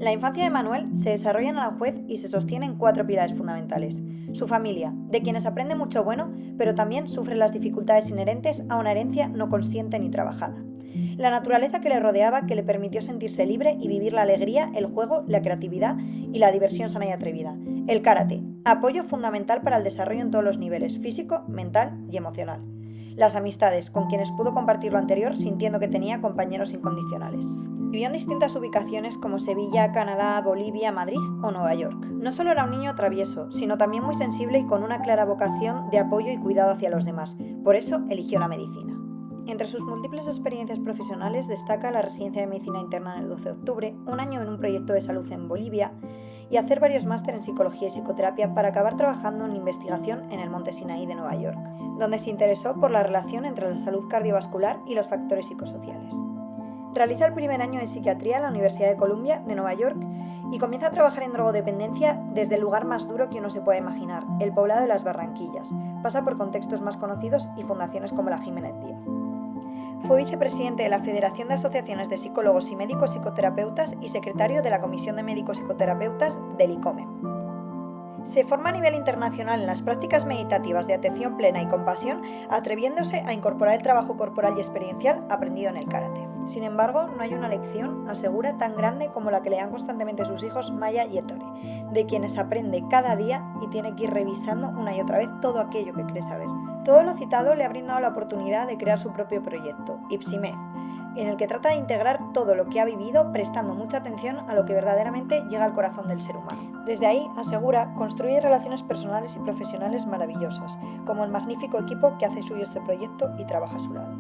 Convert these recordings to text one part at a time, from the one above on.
La infancia de Manuel se desarrolla en Aranjuez y se sostiene en 4 pilares fundamentales. Su familia, de quienes aprende mucho bueno, pero también sufre las dificultades inherentes a una herencia no consciente ni trabajada. La naturaleza que le rodeaba, que le permitió sentirse libre y vivir la alegría, el juego, la creatividad y la diversión sana y atrevida. El karate, apoyo fundamental para el desarrollo en todos los niveles, físico, mental y emocional. Las amistades, con quienes pudo compartir lo anterior sintiendo que tenía compañeros incondicionales. Vivió en distintas ubicaciones como Sevilla, Canadá, Bolivia, Madrid o Nueva York. No solo era un niño travieso, sino también muy sensible y con una clara vocación de apoyo y cuidado hacia los demás. Por eso eligió la medicina. Entre sus múltiples experiencias profesionales destaca la residencia de medicina interna en el 12 de octubre, un año en un proyecto de salud en Bolivia y hacer varios másteres en psicología y psicoterapia para acabar trabajando en investigación en el Monte Sinaí de Nueva York, donde se interesó por la relación entre la salud cardiovascular y los factores psicosociales. Realiza el primer año de psiquiatría en la Universidad de Columbia de Nueva York y comienza a trabajar en drogodependencia desde el lugar más duro que uno se pueda imaginar, el poblado de Las Barranquillas. Pasa por contextos más conocidos y fundaciones como la Jiménez Díaz. Fue vicepresidente de la Federación de Asociaciones de Psicólogos y Médicos Psicoterapeutas y secretario de la Comisión de Médicos Psicoterapeutas del ICOME. Se forma a nivel internacional en las prácticas meditativas de atención plena y compasión, atreviéndose a incorporar el trabajo corporal y experiencial aprendido en el karate. Sin embargo, no hay una lección, asegura, tan grande como la que le dan constantemente sus hijos Maya y Ettore, de quienes aprende cada día y tiene que ir revisando una y otra vez todo aquello que cree saber. Todo lo citado le ha brindado la oportunidad de crear su propio proyecto, Ipsimed, en el que trata de integrar todo lo que ha vivido prestando mucha atención a lo que verdaderamente llega al corazón del ser humano. Desde ahí, asegura, construye relaciones personales y profesionales maravillosas, como el magnífico equipo que hace suyo este proyecto y trabaja a su lado.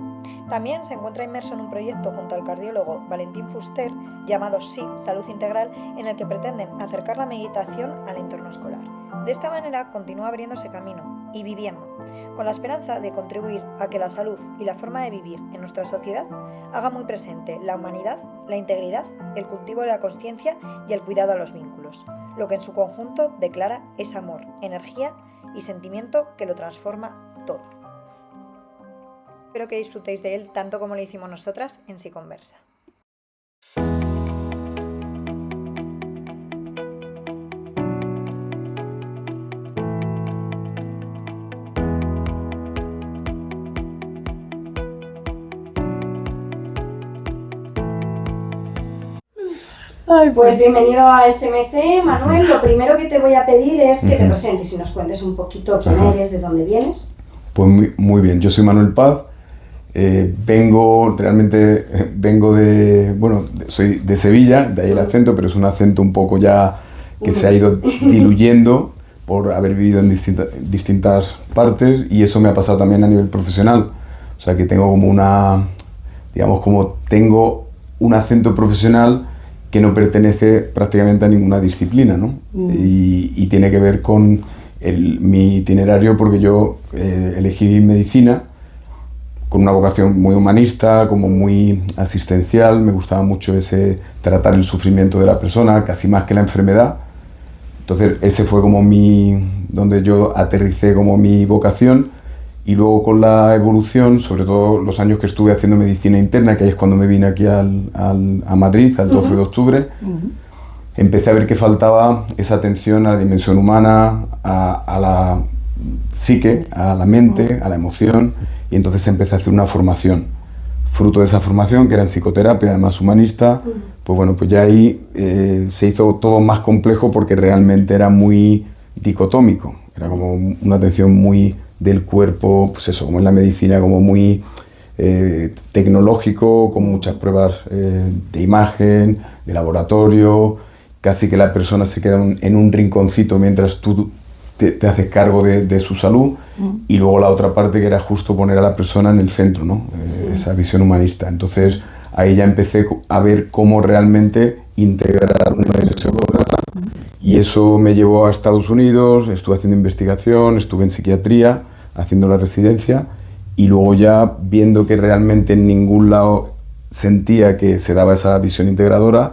También se encuentra inmerso en un proyecto junto al cardiólogo Valentín Fuster llamado SI, Salud Integral, en el que pretenden acercar la meditación al entorno escolar. De esta manera continúa abriéndose camino y viviendo, con la esperanza de contribuir a que la salud y la forma de vivir en nuestra sociedad haga muy presente la humanidad, la integridad, el cultivo de la consciencia y el cuidado a los vínculos, lo que en su conjunto declara es amor, energía y sentimiento que lo transforma todo. Espero que disfrutéis de él tanto como lo hicimos nosotras en Psiconversa. Pues bienvenido a SMC, Manuel. Lo primero que te voy a pedir es que te presentes y nos cuentes un poquito quién eres, de dónde vienes. Pues muy bien, yo soy Manuel Paz, vengo de, soy de Sevilla, de ahí el acento, pero es un acento un poco ya que se ha ido diluyendo por haber vivido en distintas partes, y eso me ha pasado también a nivel profesional. O sea que tengo tengo un acento profesional que no pertenece prácticamente a ninguna disciplina, ¿no? Y tiene que ver con mi itinerario, porque yo elegí medicina con una vocación muy humanista, como muy asistencial. Me gustaba mucho tratar el sufrimiento de la persona, casi más que la enfermedad. Entonces ese fue como donde yo aterricé como mi vocación. Y luego con la evolución, sobre todo los años que estuve haciendo medicina interna, que es cuando me vine aquí a Madrid, al 12 de octubre, empecé a ver que faltaba esa atención a la dimensión humana, a la psique, a la mente, a la emoción, y entonces empecé a hacer una formación. Fruto de esa formación, que era en psicoterapia, además humanista, pues ya ahí se hizo todo más complejo, porque realmente era muy dicotómico, era como una atención muy del cuerpo, pues eso, como en la medicina, como muy tecnológico, con muchas pruebas de imagen, de laboratorio, casi que la persona se queda en un rinconcito mientras tú te haces cargo de su salud, y luego la otra parte, que era justo poner a la persona en el centro, ¿no? Esa visión humanista. Entonces ahí ya empecé a ver cómo realmente integrar una dimensión con otra, y eso me llevó a Estados Unidos. Estuve haciendo investigación, estuve en psiquiatría haciendo la residencia, y luego ya viendo que realmente en ningún lado sentía que se daba esa visión integradora,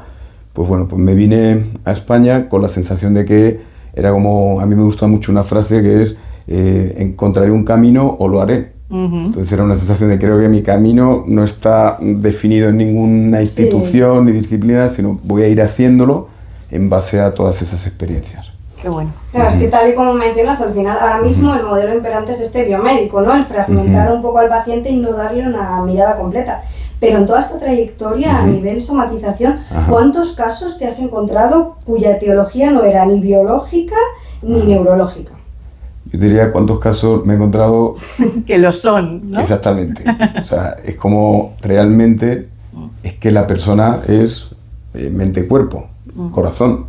pues me vine a España con la sensación de que era como, a mí me gusta mucho una frase que es encontraré un camino o lo haré. Entonces era una sensación de, creo que mi camino no está definido en ninguna institución ni disciplina, sino voy a ir haciéndolo, en base a todas esas experiencias. Qué bueno. Claro, es que tal y como mencionas, al final, ahora mismo el modelo imperante es este biomédico, ¿no? El fragmentar un poco al paciente y no darle una mirada completa. Pero en toda esta trayectoria, a nivel somatización, ¿cuántos casos te has encontrado cuya etiología no era ni biológica ni neurológica? Yo diría cuántos casos me he encontrado... Que lo son, ¿no? Exactamente. O sea, es como realmente es que la persona es mente-cuerpo, corazón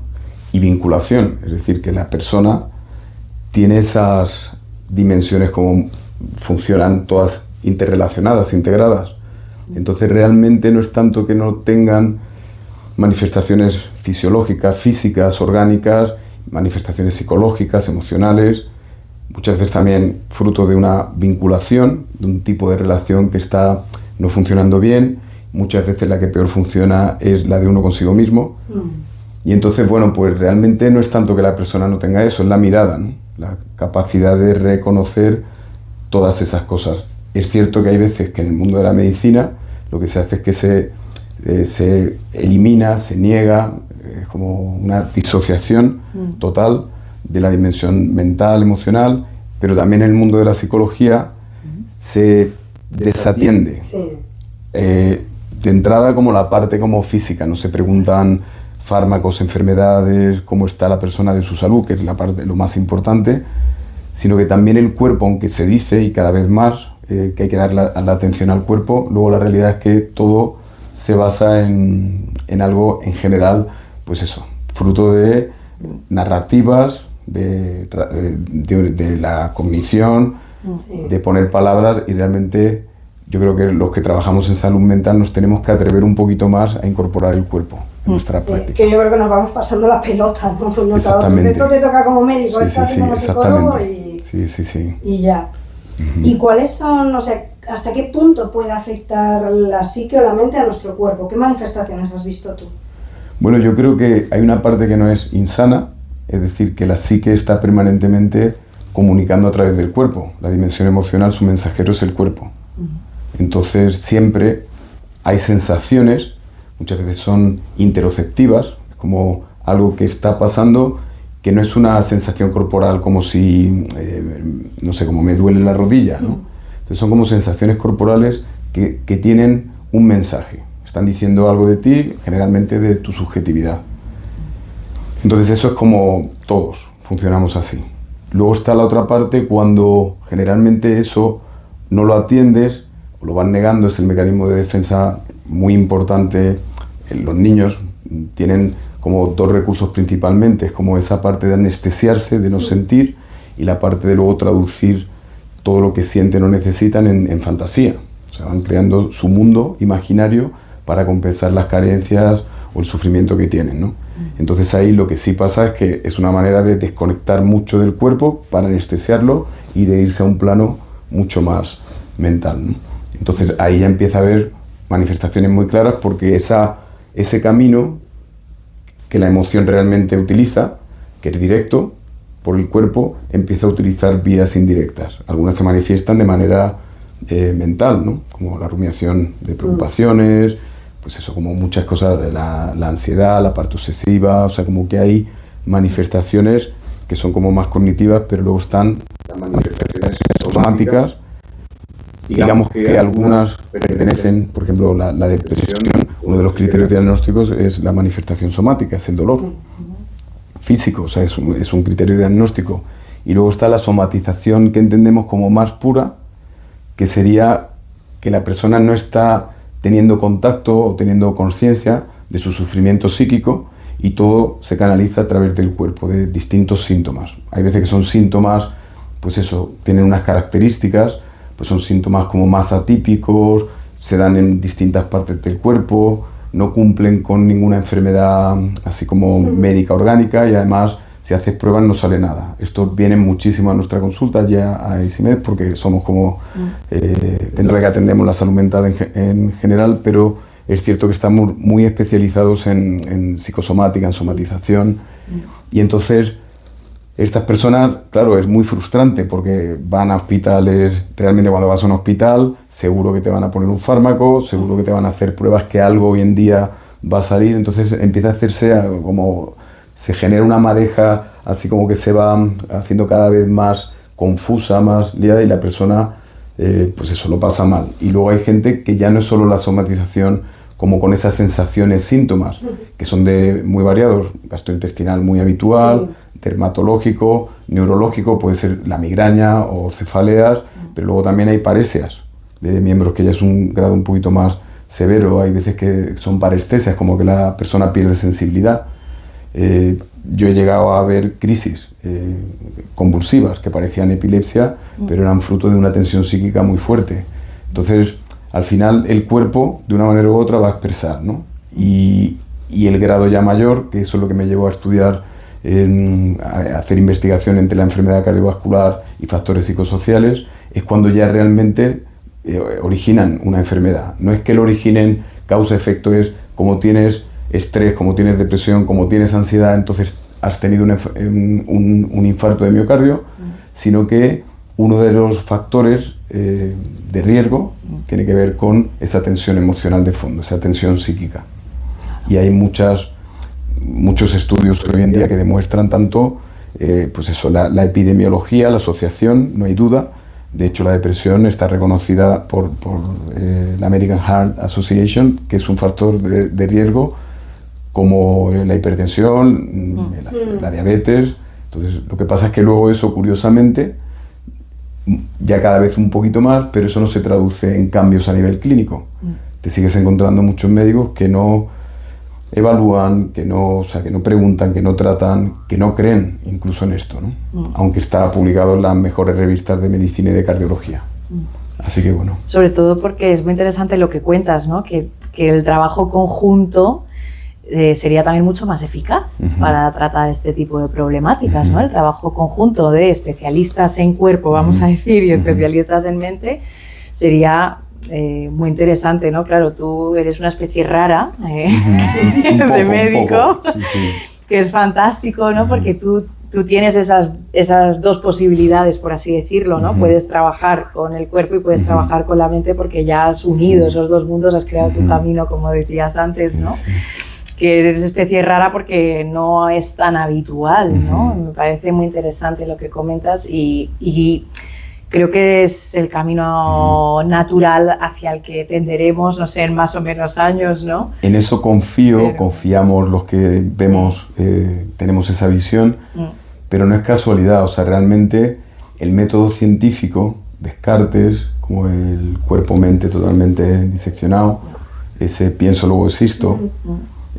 y vinculación. Es decir, que la persona tiene esas dimensiones como funcionan todas interrelacionadas, integradas. Entonces realmente no es tanto que no tengan manifestaciones fisiológicas, físicas, orgánicas, manifestaciones psicológicas, emocionales, muchas veces también fruto de una vinculación, de un tipo de relación que está no funcionando bien. Muchas veces la que peor funciona es la de uno consigo mismo. Y entonces, bueno, pues realmente no es tanto que la persona no tenga eso, es la mirada, ¿no? La capacidad de reconocer todas esas cosas. Es cierto que hay veces que en el mundo de la medicina lo que se hace es que se elimina, se niega, es como una disociación total de la dimensión mental, emocional, pero también en el mundo de la psicología se desatiende. Sí. De entrada como la parte como física, no se preguntan fármacos, enfermedades, cómo está la persona de su salud, que es la parte, lo más importante, sino que también el cuerpo, aunque se dice y cada vez más que hay que dar la atención al cuerpo, luego la realidad es que todo se basa en algo en general, pues eso, fruto de narrativas, de la cognición, de poner palabras, y realmente yo creo que los que trabajamos en salud mental nos tenemos que atrever un poquito más a incorporar el cuerpo en nuestra práctica. Que yo creo que nos vamos pasando la pelota, ¿no? Pues Exactamente. Esto te toca como médico, esto como psicólogo y ya. ¿Y cuáles son, o sea, hasta qué punto puede afectar la psique o la mente a nuestro cuerpo? ¿Qué manifestaciones has visto tú? Bueno, yo creo que hay una parte que no es insana, es decir, que la psique está permanentemente comunicando a través del cuerpo. La dimensión emocional, su mensajero es el cuerpo. Entonces siempre hay sensaciones, muchas veces son interoceptivas, como algo que está pasando que no es una sensación corporal como si, no sé, como me duele la rodilla, ¿no? Entonces son como sensaciones corporales que tienen un mensaje, están diciendo algo de ti, generalmente de tu subjetividad. Entonces eso es como todos funcionamos así. Luego está la otra parte cuando generalmente eso no lo atiendes, o lo van negando, es el mecanismo de defensa muy importante. Los niños tienen como dos recursos principalmente, es como esa parte de anestesiarse, de no sentir, y la parte de luego traducir todo lo que sienten o necesitan en fantasía. O sea, van creando su mundo imaginario para compensar las carencias o el sufrimiento que tienen, ¿no? Entonces ahí lo que sí pasa es que es una manera de desconectar mucho del cuerpo para anestesiarlo y de irse a un plano mucho más mental, ¿no? Entonces ahí ya empieza a haber manifestaciones muy claras porque ese camino que la emoción realmente utiliza, que es directo por el cuerpo, empieza a utilizar vías indirectas. Algunas se manifiestan de manera mental, ¿no? Como la rumiación de preocupaciones, pues eso, como muchas cosas, la ansiedad, la parte obsesiva, o sea, como que hay manifestaciones que son como más cognitivas, pero luego están las manifestaciones somáticas. Digamos que algunas pertenecen, por ejemplo, la depresión, uno de los criterios diagnósticos es la manifestación somática, es el dolor físico, o sea, es un criterio diagnóstico. Y luego está la somatización que entendemos como más pura, que sería que la persona no está teniendo contacto o teniendo conciencia de su sufrimiento psíquico y todo se canaliza a través del cuerpo, de distintos síntomas. Hay veces que son síntomas, pues eso, tienen unas características, pues son síntomas como más atípicos, se dan en distintas partes del cuerpo, no cumplen con ninguna enfermedad así como médica orgánica y además si haces pruebas no sale nada. Esto viene muchísimo a nuestra consulta ya a ICIMED porque somos como, en realidad atendemos la salud mental en general, pero es cierto que estamos muy especializados en psicosomática, en somatización y entonces estas personas, claro, es muy frustrante porque van a hospitales, realmente cuando vas a un hospital seguro que te van a poner un fármaco, seguro que te van a hacer pruebas que algo hoy en día va a salir, entonces empieza a hacerse como se genera una madeja así como que se va haciendo cada vez más confusa, más liada y la persona, pues eso, lo pasa mal. Y luego hay gente que ya no es solo la somatización como con esas sensaciones, síntomas, que son muy variados, gastrointestinal muy habitual, dermatológico, neurológico, puede ser la migraña o cefaleas, pero luego también hay paresias de miembros, que ya es un grado un poquito más severo. Hay veces que son parestesias, como que la persona pierde sensibilidad. Yo he llegado a ver crisis convulsivas que parecían epilepsia, pero eran fruto de una tensión psíquica muy fuerte. Entonces, al final, el cuerpo, de una manera u otra, va a expresar, ¿no? Y el grado ya mayor, que eso es lo que me llevó a estudiar, a hacer investigación entre la enfermedad cardiovascular y factores psicosociales, es cuando ya realmente originan una enfermedad. No es que lo originen causa-efecto, es como tienes estrés, como tienes depresión, como tienes ansiedad, entonces has tenido un infarto de miocardio, sino que uno de los factores de riesgo tiene que ver con esa tensión emocional de fondo, esa tensión psíquica. Y hay muchos estudios hoy en día que demuestran tanto pues eso, la epidemiología, la asociación, no hay duda. De hecho, la depresión está reconocida por la American Heart Association, que es un factor de riesgo, como la hipertensión, la diabetes. Entonces, lo que pasa es que luego eso, curiosamente, ya cada vez un poquito más, pero eso no se traduce en cambios a nivel clínico. Te sigues encontrando muchos médicos que no evalúan, que no preguntan, que no tratan, que no creen incluso en esto, ¿no? Aunque está publicado en las mejores revistas de medicina y de cardiología. Así que bueno. Sobre todo porque es muy interesante lo que cuentas, ¿no? Que el trabajo conjunto sería también mucho más eficaz para tratar este tipo de problemáticas, ¿no? El trabajo conjunto de especialistas en cuerpo, vamos a decir, y especialistas en mente sería muy interesante, ¿no? Claro, tú eres una especie rara de médico, que es fantástico, ¿no? Porque tú tienes esas dos posibilidades, por así decirlo, ¿no? Puedes trabajar con el cuerpo y puedes trabajar con la mente, porque ya has unido esos dos mundos, has creado tu camino, como decías antes, ¿no? Que eres especie rara porque no es tan habitual, ¿no? Me parece muy interesante lo que comentas y creo que es el camino natural hacia el que tenderemos, no sé, en más o menos años, ¿no? En eso confiamos los que vemos, tenemos esa visión, pero no es casualidad, o sea, realmente el método científico, Descartes, como el cuerpo-mente totalmente diseccionado, ese pienso luego existo,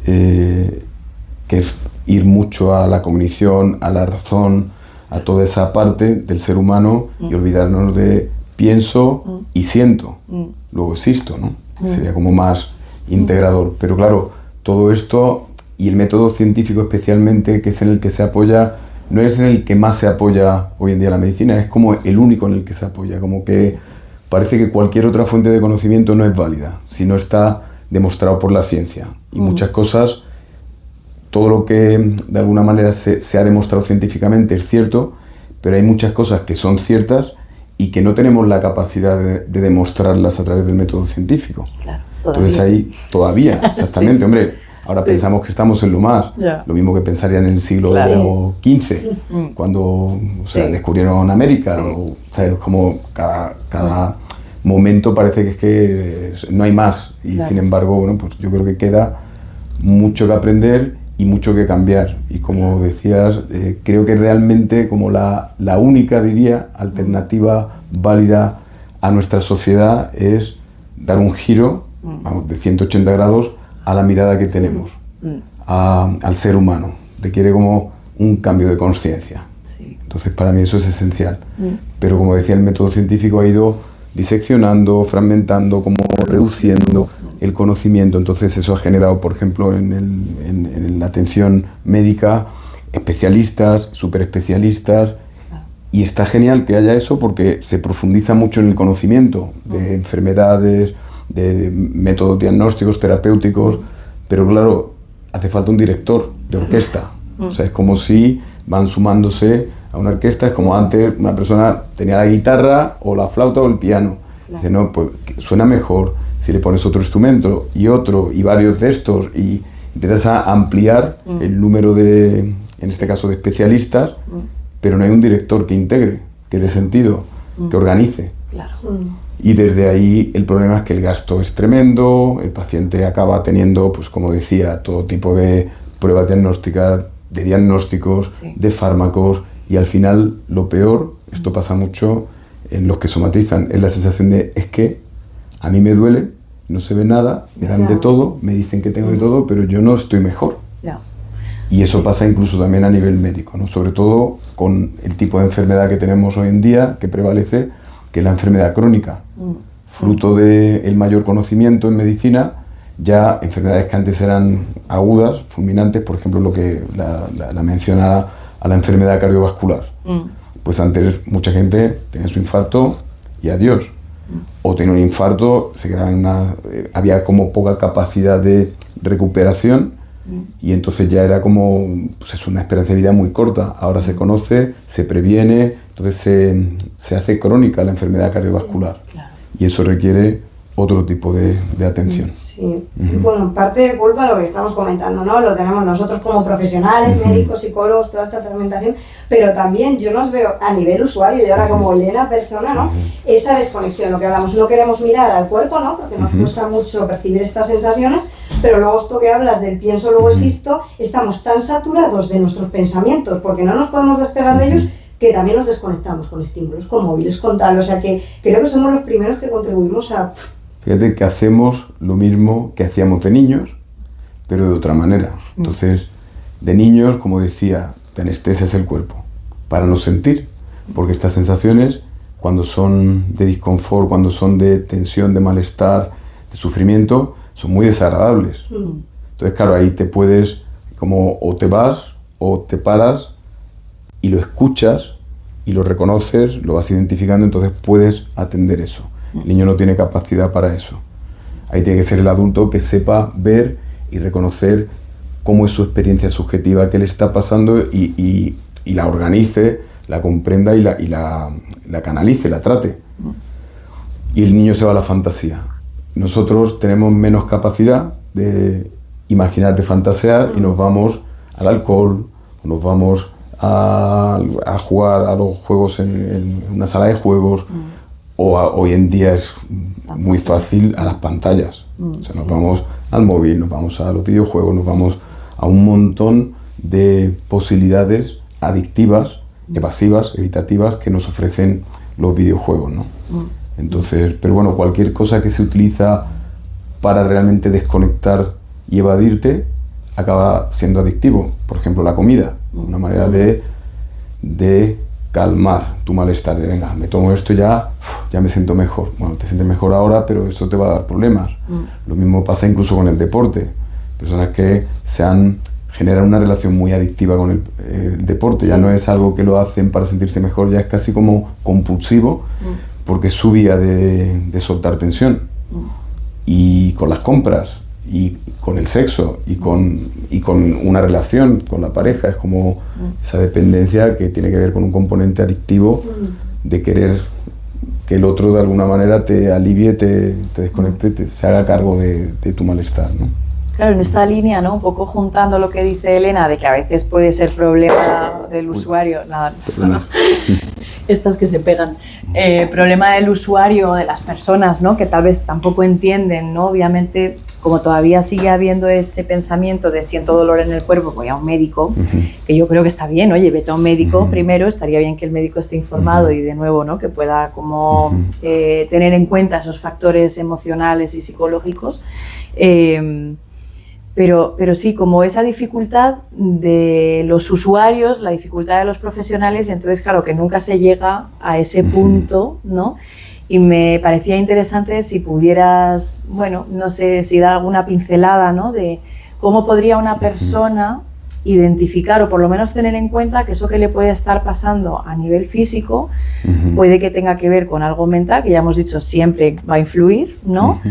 que es ir mucho a la cognición, a la razón, a toda esa parte del ser humano y olvidarnos de pienso y siento, luego existo, ¿no? Sería como más integrador. Pero claro, todo esto y el método científico especialmente, que es en el que se apoya, no es en el que más se apoya hoy en día la medicina, es como el único en el que se apoya, como que parece que cualquier otra fuente de conocimiento no es válida, si no está demostrado por la ciencia. Y muchas cosas, todo lo que de alguna manera se ha demostrado científicamente es cierto, pero hay muchas cosas que son ciertas y que no tenemos la capacidad de demostrarlas a través del método científico. Claro, entonces ahí todavía, exactamente, hombre, ahora pensamos que estamos en lo más, lo mismo que pensarían en el siglo XV, cuando descubrieron América, o sea, como cada momento parece que es que no hay más, y sin embargo, bueno, pues yo creo que queda mucho que aprender y mucho que cambiar, y como decías, creo que realmente como la única, diría, alternativa válida a nuestra sociedad es dar un giro, vamos, de 180 grados a la mirada que tenemos al ser humano. Requiere como un cambio de conciencia. Entonces para mí eso es esencial. Pero como decía, el método científico ha ido diseccionando, fragmentando, como reduciendo el conocimiento. Entonces eso ha generado, por ejemplo, en la atención médica, especialistas, superespecialistas, y está genial que haya eso porque se profundiza mucho en el conocimiento de enfermedades, de métodos diagnósticos, terapéuticos, pero claro, hace falta un director de orquesta. O sea, es como si van sumándose a una orquesta, es como antes una persona tenía la guitarra o la flauta o el piano. Dice, no, pues suena mejor si le pones otro instrumento y otro y varios de estos y empiezas a ampliar el número de, en este caso, de especialistas, pero no hay un director que integre, que dé sentido, que organice. Claro. Y desde ahí el problema es que el gasto es tremendo, el paciente acaba teniendo, pues como decía, todo tipo de pruebas diagnósticas, de diagnósticos, de fármacos, y al final lo peor, esto pasa mucho en los que somatizan, es la sensación de, es que a mí me duele, no se ve nada, me dan de todo, me dicen que tengo de todo, pero yo no estoy mejor. Y eso pasa incluso también a nivel médico, ¿no? Sobre todo con el tipo de enfermedad que tenemos hoy en día, que prevalece, que es la enfermedad crónica. Fruto del mayor conocimiento en medicina, ya enfermedades que antes eran agudas, fulminantes, por ejemplo, lo que la menciona a la enfermedad cardiovascular. Pues antes mucha gente tenía su infarto y adiós. O tenía un infarto, se quedaba en había como poca capacidad de recuperación y entonces ya era como, pues es una esperanza de vida muy corta. Ahora se conoce, se previene, entonces se hace crónica la enfermedad cardiovascular. Y eso requiere otro tipo de atención. Sí, bueno, en parte de culpa lo que estamos comentando, ¿no? Lo tenemos nosotros como profesionales, médicos, psicólogos, toda esta fragmentación, pero también yo nos veo a nivel usuario y ahora como Elena persona, ¿no? Esa desconexión, lo que hablamos, no queremos mirar al cuerpo, ¿no? Porque nos cuesta mucho percibir estas sensaciones, pero luego esto que hablas del pienso, luego existo, estamos tan saturados de nuestros pensamientos porque no nos podemos despegar de ellos, que también nos desconectamos con estímulos, con móviles, con tal, o sea que creo que somos los primeros que contribuimos a... Fíjate que hacemos lo mismo que hacíamos de niños, pero de otra manera. Entonces, de niños, como decía, te anestesias el cuerpo para no sentir, porque estas sensaciones, cuando son de disconfort, cuando son de tensión, de malestar, de sufrimiento, son muy desagradables. Entonces, claro, ahí te puedes, como o te vas o te paras y lo escuchas y lo reconoces, lo vas identificando, entonces puedes atender eso. El niño no tiene capacidad para eso. Ahí tiene que ser el adulto que sepa ver y reconocer cómo es su experiencia subjetiva, qué le está pasando y la organice, la comprenda y la canalice, la trate. Y el niño se va a la fantasía. Nosotros tenemos menos capacidad de imaginar, de fantasear y nos vamos al alcohol, o nos vamos a jugar a los juegos en una sala de juegos. Hoy en día es muy fácil a las pantallas. O sea, nos vamos al móvil, nos vamos a los videojuegos, nos vamos a un montón de posibilidades adictivas, evasivas, evitativas que nos ofrecen los videojuegos, ¿no? Entonces, pero bueno, cualquier cosa que se utiliza para realmente desconectar y evadirte acaba siendo adictivo. Por ejemplo, la comida, una manera de calmar tu malestar, de venga, me tomo esto ya me siento mejor. Bueno, te sientes mejor ahora, pero eso te va a dar problemas. Lo mismo pasa incluso con el deporte. Personas que generan una relación muy adictiva con el deporte, ya no es algo que lo hacen para sentirse mejor, ya es casi como compulsivo, porque es su vía de soltar tensión. Y con las compras, y con el sexo, y con una relación con la pareja, es como esa dependencia que tiene que ver con un componente adictivo de querer que el otro de alguna manera te alivie, te desconecte, se haga cargo de tu malestar, ¿no? Claro, en esta línea, ¿no? Un poco juntando lo que dice Elena, de que a veces puede ser problema del usuario, nada, no. Estas que se pegan, problema del usuario, de las personas, ¿no? Que tal vez tampoco entienden, ¿no? Obviamente, como todavía sigue habiendo ese pensamiento de siento dolor en el cuerpo, voy a un médico, que yo creo que está bien, oye, vete a un médico primero, estaría bien que el médico esté informado y de nuevo, ¿no? Que pueda como tener en cuenta esos factores emocionales y psicológicos. Pero sí, como esa dificultad de los usuarios, la dificultad de los profesionales, y entonces claro que nunca se llega a ese punto, ¿no? Y me parecía interesante si pudieras, bueno, no sé si dar alguna pincelada, ¿no? De cómo podría una persona identificar o por lo menos tener en cuenta que eso que le puede estar pasando a nivel físico puede que tenga que ver con algo mental, que ya hemos dicho siempre va a influir, ¿no?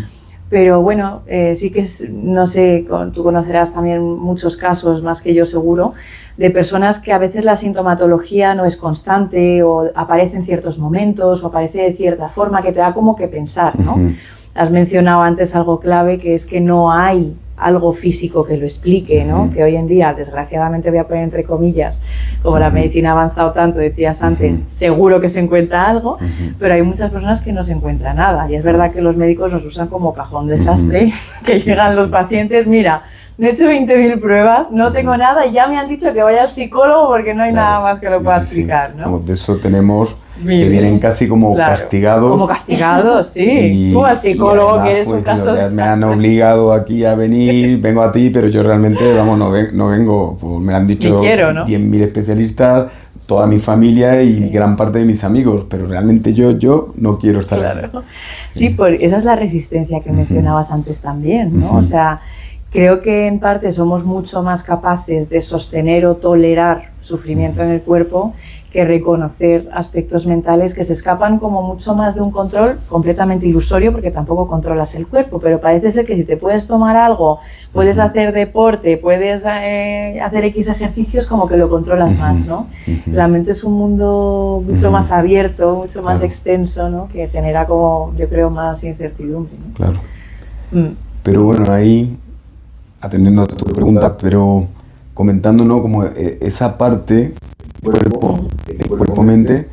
Pero bueno, sí que no sé, tú conocerás también muchos casos, más que yo seguro, de personas que a veces la sintomatología no es constante o aparece en ciertos momentos o aparece de cierta forma que te da como que pensar, ¿no? Has mencionado antes algo clave, que es que no hay algo físico que lo explique, ¿no? Que hoy en día, desgraciadamente, voy a poner entre comillas, como la medicina ha avanzado tanto, decías antes, seguro que se encuentra algo, pero hay muchas personas que no se encuentra nada. Y es verdad que los médicos nos usan como cajón desastre, que llegan los pacientes, mira, me he hecho 20.000 pruebas, no tengo nada y ya me han dicho que vaya al psicólogo porque no hay nada más que lo pueda explicar, ¿no? Como de eso tenemos que vienen casi como castigados. Como castigados, sí. Tú al psicólogo, además, que eres un caso de me han obligado aquí a venir, vengo a ti, pero yo realmente, vamos, no vengo. Pues me han dicho 10.000 especialistas, toda mi familia y gran parte de mis amigos, pero realmente yo no quiero estar aquí. Sí, esa es la resistencia que mencionabas antes también, ¿no? O sea, creo que en parte somos mucho más capaces de sostener o tolerar sufrimiento en el cuerpo que reconocer aspectos mentales que se escapan como mucho más de un control completamente ilusorio, porque tampoco controlas el cuerpo, pero parece ser que si te puedes tomar algo, puedes hacer deporte, puedes hacer X ejercicios, como que lo controlas más, ¿no? La mente es un mundo mucho más abierto, mucho más extenso, ¿no? Que genera como, yo creo, más incertidumbre, ¿no? Claro. Pero bueno, ahí, atendiendo a tu pregunta, pero comentando, ¿no? Como esa parte cuerpo-mente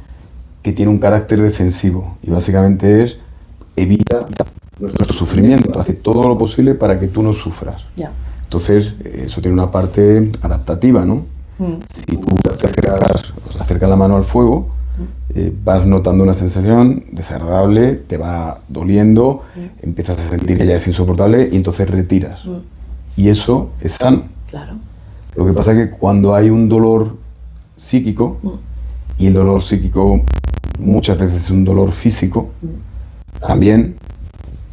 que tiene un carácter defensivo y básicamente es evita nuestro sufrimiento, hace todo lo posible para que tú no sufras. Entonces eso tiene una parte adaptativa, ¿no? Si tú te acercas la mano al fuego, vas notando una sensación desagradable, te va doliendo, empiezas a sentir que ya es insoportable y entonces retiras. Y eso es sano. Claro. Lo que pasa es que cuando hay un dolor psíquico, y el dolor psíquico muchas veces es un dolor físico, también,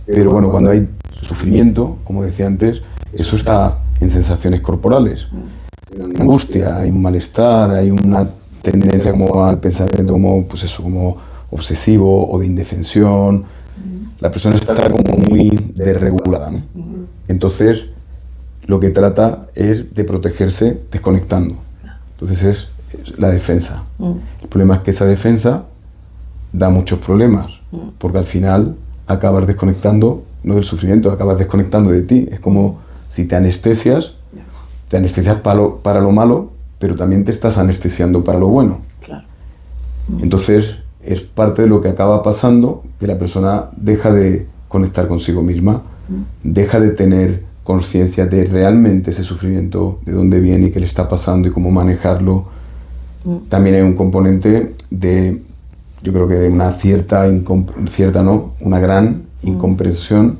pero bueno, cuando hay sufrimiento, como decía antes, eso está en sensaciones corporales. Hay una angustia, hay un malestar, hay una tendencia como al pensamiento como, pues eso, como obsesivo o de indefensión. La persona está como muy desregulada, ¿no? Entonces, lo que trata es de protegerse desconectando. Entonces es la defensa. El problema es que esa defensa da muchos problemas, porque al final acabas desconectando, no del sufrimiento, acabas desconectando de ti. Es como si te anestesias para lo malo, pero también te estás anestesiando para lo bueno. Claro. Entonces es parte de lo que acaba pasando, que la persona deja de conectar consigo misma, deja de tener conciencia de realmente ese sufrimiento, de dónde viene y qué le está pasando y cómo manejarlo. También hay un componente de, yo creo que de una una gran incomprensión,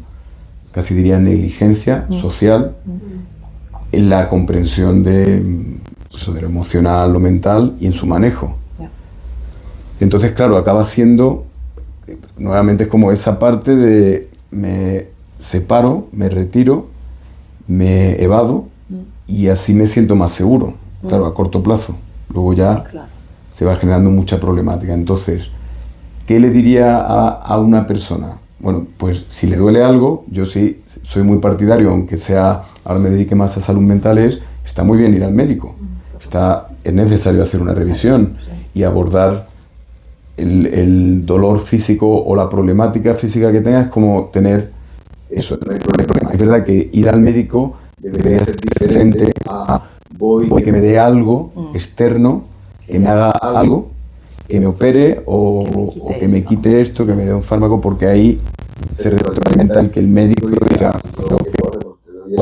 casi diría negligencia social, en la comprensión de lo emocional, lo mental y en su manejo. Entonces, claro, acaba siendo, nuevamente es como esa parte de me separo, me retiro, me evado y así me siento más seguro, claro, a corto plazo. Luego ya se va generando mucha problemática. Entonces, ¿qué le diría a una persona? Bueno, pues si le duele algo, yo sí soy muy partidario, aunque ahora me dedique más a salud mental, está muy bien ir al médico. Es necesario hacer una revisión y abordar el dolor físico o la problemática física que tengas, como tener eso, tener problema. Es verdad que ir al médico debería ser diferente a voy que me dé algo externo, que me haga algo, que me opere o que me quite esto, que me dé un fármaco, porque ahí se retroalimenta el que el médico diga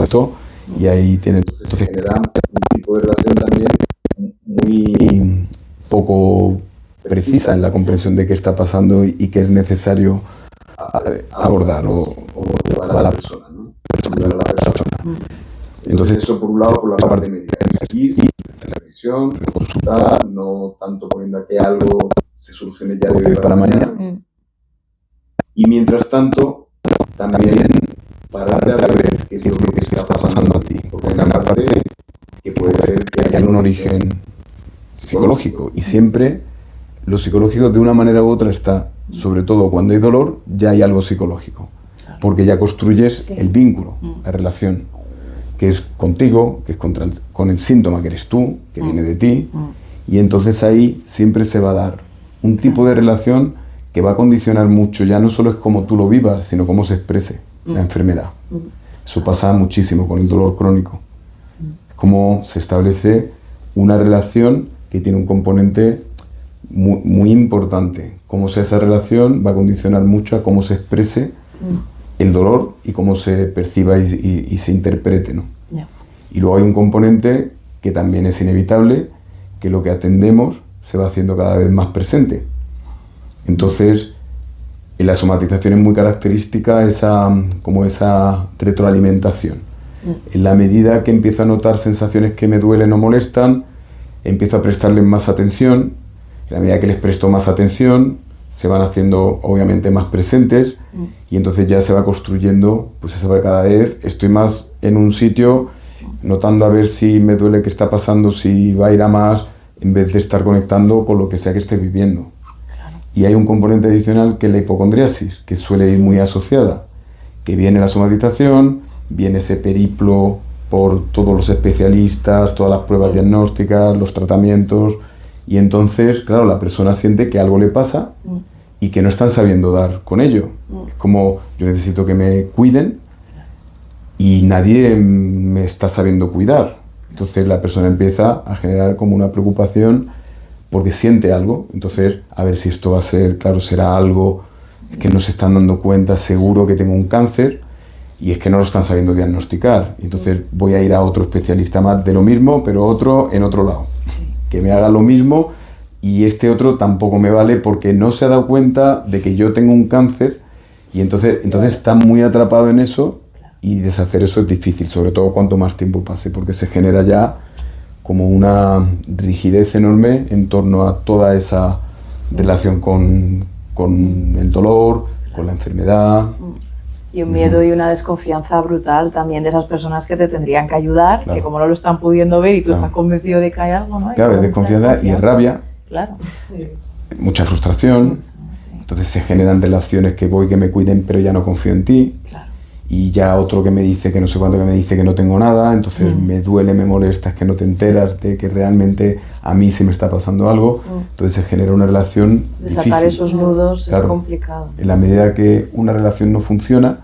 esto, y ahí tiene. Entonces genera un tipo de relación también muy poco precisa en la comprensión de qué está pasando y qué es necesario abordar o llevar a la persona, ¿no? Entonces eso por un lado, por la parte médica, ir en la revisión, consultar, no tanto poniendo a que algo se solucione ya de hoy para mañana. Y mientras tanto, también parar a ver qué es lo que está pasando a ti, porque hay una parte que puede ser que haya un origen psicológico, y siempre lo psicológico de una manera u otra está, sobre todo cuando hay dolor, ya hay algo psicológico, porque ya construyes el vínculo, la relación, que es contigo, que es con el síntoma que eres tú, que viene de ti, y entonces ahí siempre se va a dar un tipo de relación que va a condicionar mucho, ya no solo es cómo tú lo vivas, sino cómo se exprese la enfermedad. Eso pasa muchísimo con el dolor crónico. Es como se establece una relación que tiene un componente muy, muy importante. Cómo sea esa relación va a condicionar mucho a cómo se exprese el dolor y cómo se perciba y se interprete, ¿no? Ya. Y luego hay un componente que también es inevitable, que lo que atendemos se va haciendo cada vez más presente. Entonces, en la somatización es muy característica esa retroalimentación. En la medida que empiezo a notar sensaciones que me duelen o molestan, empiezo a prestarles más atención. En la medida que les presto más atención, se van haciendo obviamente más presentes y entonces ya se va construyendo, pues cada vez estoy más en un sitio, notando a ver si me duele, qué está pasando, si va a ir a más, en vez de estar conectando con lo que sea que esté viviendo. Y hay un componente adicional que es la hipocondriasis, que suele ir muy asociada, que viene la somatización, viene ese periplo por todos los especialistas, todas las pruebas diagnósticas, los tratamientos, y entonces, claro, la persona siente que algo le pasa y que no están sabiendo dar con ello. Es como, yo necesito que me cuiden y nadie me está sabiendo cuidar. Entonces la persona empieza a generar como una preocupación porque siente algo. Entonces, a ver si esto va a ser, claro, será algo que no se están dando cuenta, seguro que tengo un cáncer, y es que no lo están sabiendo diagnosticar. Entonces voy a ir a otro especialista más de lo mismo, pero otro en otro lado, que me haga lo mismo, y este otro tampoco me vale porque no se ha dado cuenta de que yo tengo un cáncer, y entonces está muy atrapado en eso, y deshacer eso es difícil, sobre todo cuanto más tiempo pase, porque se genera ya como una rigidez enorme en torno a toda esa relación con el dolor, con la enfermedad. Y un miedo y una desconfianza brutal también de esas personas que te tendrían que ayudar, Claro. que como no lo están pudiendo ver y tú Claro. estás convencido de que hay algo, ¿no? Claro, es desconfianza y es rabia, Claro. mucha frustración. Entonces se generan relaciones que voy, que me cuiden, pero ya no confío en ti. Claro. Y ya otro que me dice que no sé cuánto, que me dice que no tengo nada, entonces me duele, me molesta, es que no te enteras de que realmente a mí sí me está pasando algo. Entonces se genera una relación Desatar difícil. esos nudos Claro. es complicado. En la medida que una relación no funciona,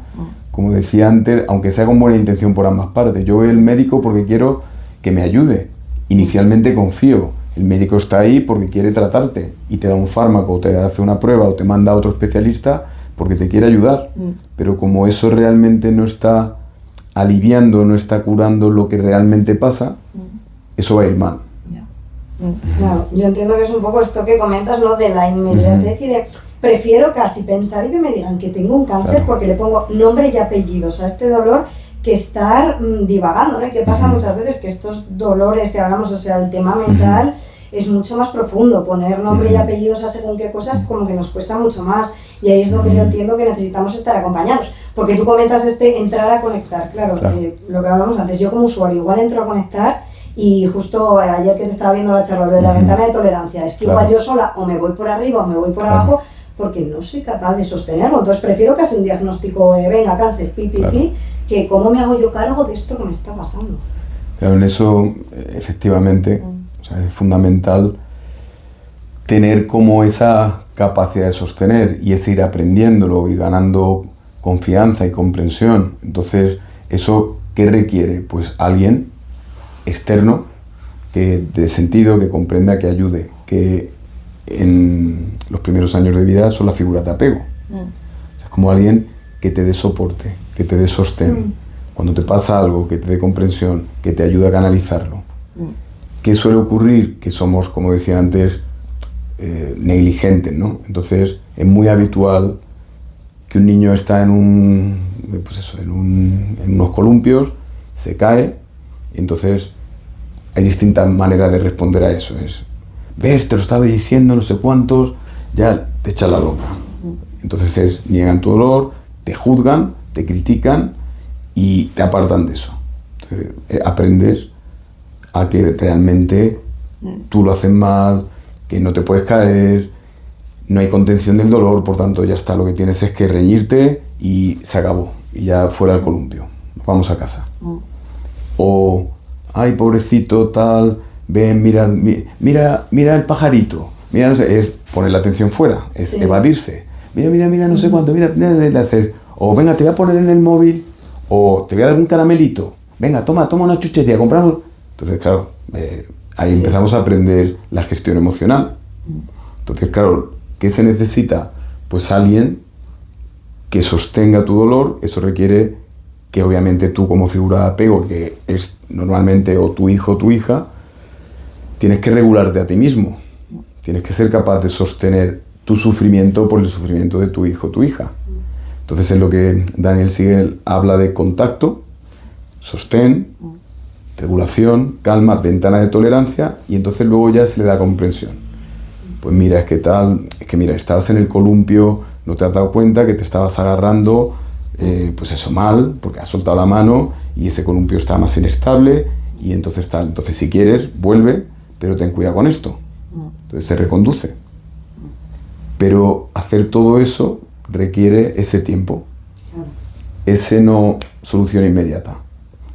como decía antes, aunque sea con buena intención por ambas partes, yo voy al médico porque quiero que me ayude. Inicialmente confío, el médico está ahí porque quiere tratarte y te da un fármaco, o te hace una prueba o te manda a otro especialista porque te quiere ayudar. Pero como eso realmente no está aliviando, no está curando lo que realmente pasa, eso va a ir mal. Claro, yo entiendo que es un poco esto que comentas, ¿no? De la inmediatez y de prefiero casi pensar y que me digan que tengo un cáncer porque le pongo nombre y apellidos a este dolor que estar divagando, ¿no? Y que pasa muchas veces que estos dolores que hablamos, o sea, el tema mental es mucho más profundo, poner nombre y apellidos a según qué cosas como que nos cuesta mucho más, y ahí es donde yo entiendo que necesitamos estar acompañados, porque tú comentas entrar a conectar, claro. Lo que hablamos antes, yo como usuario igual entro a conectar. Y justo ayer que te estaba viendo la charla de la ventana de tolerancia, es que igual yo sola o me voy por arriba o me voy por abajo porque no soy capaz de sostenerlo. Entonces prefiero casi un diagnóstico, venga, cáncer, que cómo me hago yo cargo de esto que me está pasando. Claro, en eso efectivamente o sea, es fundamental tener como esa capacidad de sostener y es ir aprendiéndolo y ganando confianza y comprensión. Entonces, ¿eso qué requiere? Pues alguien externo, que de sentido, que comprenda, que ayude, que en los primeros años de vida son las figuras de apego. O sea, es como alguien que te dé soporte, que te dé sostén. Cuando te pasa algo, que te dé comprensión, que te ayude a canalizarlo. ¿Qué suele ocurrir? Que somos, como decía antes, negligentes, ¿no? Entonces es muy habitual que un niño está en unos columpios, se cae. Entonces, hay distintas maneras de responder a eso. ¿Ves? Te lo estaba diciendo, no sé cuántos, ya te echan la loca. Entonces niegan tu dolor, te juzgan, te critican y te apartan de eso. Entonces, aprendes a que realmente tú lo haces mal, que no te puedes caer, no hay contención del dolor, por tanto ya está, lo que tienes es que reñirte y se acabó, y ya fuera el columpio, vamos a casa. O, ay, pobrecito, tal, ven, mira el pajarito, mira, no sé, es poner la atención fuera, es evadirse. Mira, no sé cuánto, mira, hacer. O venga, te voy a poner en el móvil O te voy a dar un caramelito, venga, toma una chuchería, compramos. Entonces, claro, ahí empezamos a aprender la gestión emocional. Entonces, claro, ¿qué se necesita? Pues alguien que sostenga tu dolor. Eso requiere que obviamente tú, como figura de apego, que es normalmente o tu hijo o tu hija, tienes que regularte a ti mismo. Tienes que ser capaz de sostener tu sufrimiento por el sufrimiento de tu hijo o tu hija. Entonces es lo que Daniel Siegel habla de contacto, sostén, regulación, calma, ventana de tolerancia, y entonces luego ya se le da comprensión. Pues mira, es que mira, estabas en el columpio, no te has dado cuenta que te estabas agarrando, pues eso, mal, porque has soltado la mano y ese columpio está más inestable, y entonces tal. Entonces, si quieres, vuelve, pero ten cuidado con esto. Entonces se reconduce. Pero hacer todo eso requiere ese tiempo. Ese no solución inmediata.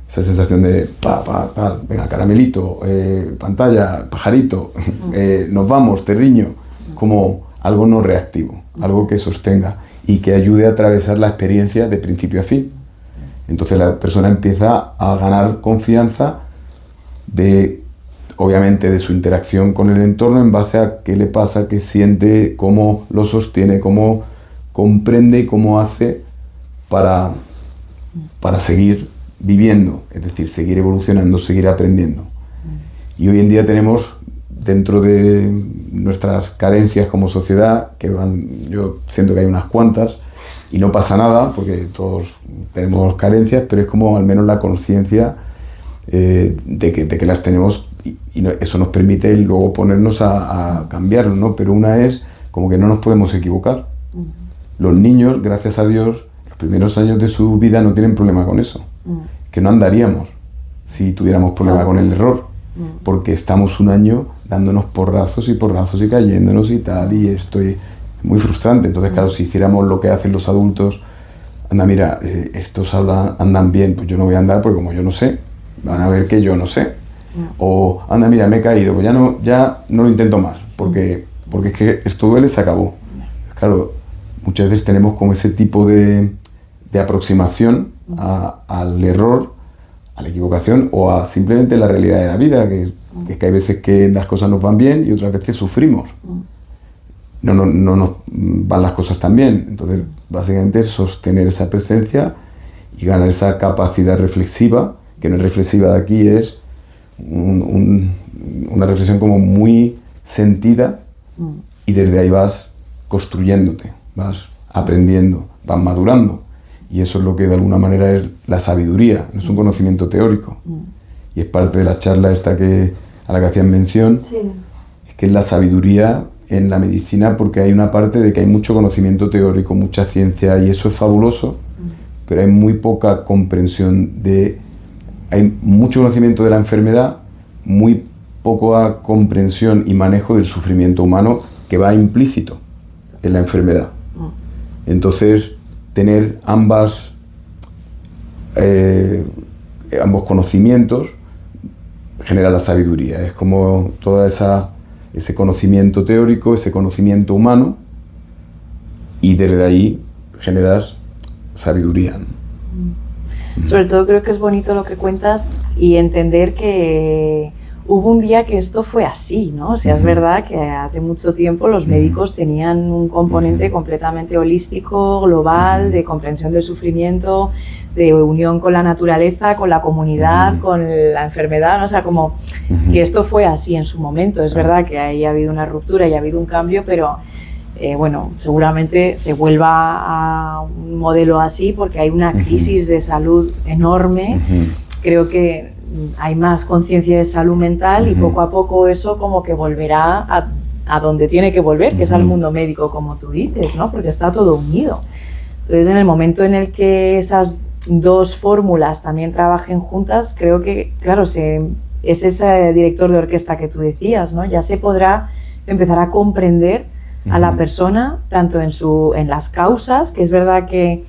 Esa sensación de tal, venga, caramelito, pantalla, pajarito, nos vamos, te riño, como algo no reactivo, algo que sostenga y que ayude a atravesar la experiencia de principio a fin. Entonces la persona empieza a ganar confianza obviamente de su interacción con el entorno en base a qué le pasa, qué siente, cómo lo sostiene, cómo comprende y cómo hace para seguir viviendo, es decir, seguir evolucionando, seguir aprendiendo. Y hoy en día tenemos, dentro de nuestras carencias como sociedad, yo siento que hay unas cuantas, y no pasa nada, porque todos tenemos carencias, pero es como al menos la conciencia de que las tenemos, y eso nos permite luego ponernos a cambiarlo, ¿no? Pero una es como que no nos podemos equivocar. Los niños, gracias a Dios, los primeros años de su vida no tienen problema con eso. Que no andaríamos si tuviéramos problema con el error, porque estamos un año dándonos porrazos y cayéndonos y tal, y esto es muy frustrante. Entonces, claro, si hiciéramos lo que hacen los adultos, anda, mira, estos andan bien, pues yo no voy a andar porque como yo no sé, van a ver que yo no sé. O, anda, mira, me he caído, pues ya no lo intento más, porque es que esto duele, se acabó. Claro, muchas veces tenemos como ese tipo de aproximación al error, a la equivocación o a simplemente la realidad de la vida, que hay veces que las cosas nos van bien y otras veces sufrimos. No nos van las cosas tan bien. Entonces, básicamente es sostener esa presencia y ganar esa capacidad reflexiva, que no es reflexiva de aquí, es una reflexión como muy sentida, y desde ahí vas construyéndote, vas aprendiendo, vas madurando. Y eso es lo que de alguna manera es la sabiduría, no es un conocimiento teórico. Y es parte de la charla esta a la que hacían mención, es que es la sabiduría en la medicina, porque hay una parte de que hay mucho conocimiento teórico, mucha ciencia, y eso es fabuloso, pero hay muy poca comprensión hay mucho conocimiento de la enfermedad, muy poca comprensión y manejo del sufrimiento humano que va implícito en la enfermedad. Entonces, tener ambos conocimientos genera la sabiduría. Es como todo ese conocimiento teórico, ese conocimiento humano, y desde ahí generas sabiduría. Sobre todo creo que es bonito lo que cuentas y entender que hubo un día que esto fue así, ¿no? O sea, es verdad que hace mucho tiempo los médicos tenían un componente completamente holístico, global, de comprensión del sufrimiento, de unión con la naturaleza, con la comunidad, con la enfermedad, ¿no? O sea, como que esto fue así en su momento. Es verdad que ahí ha habido una ruptura y ha habido un cambio, pero bueno, seguramente se vuelva a un modelo así porque hay una crisis de salud enorme. Creo que hay más conciencia de salud mental y poco a poco eso como que volverá a donde tiene que volver, que es al mundo médico, como tú dices, ¿no? Porque está todo unido. Entonces, en el momento en el que esas dos fórmulas también trabajen juntas, creo que, claro, es ese director de orquesta que tú decías, ¿no? Ya se podrá empezar a comprender a la persona, tanto en las causas, que es verdad que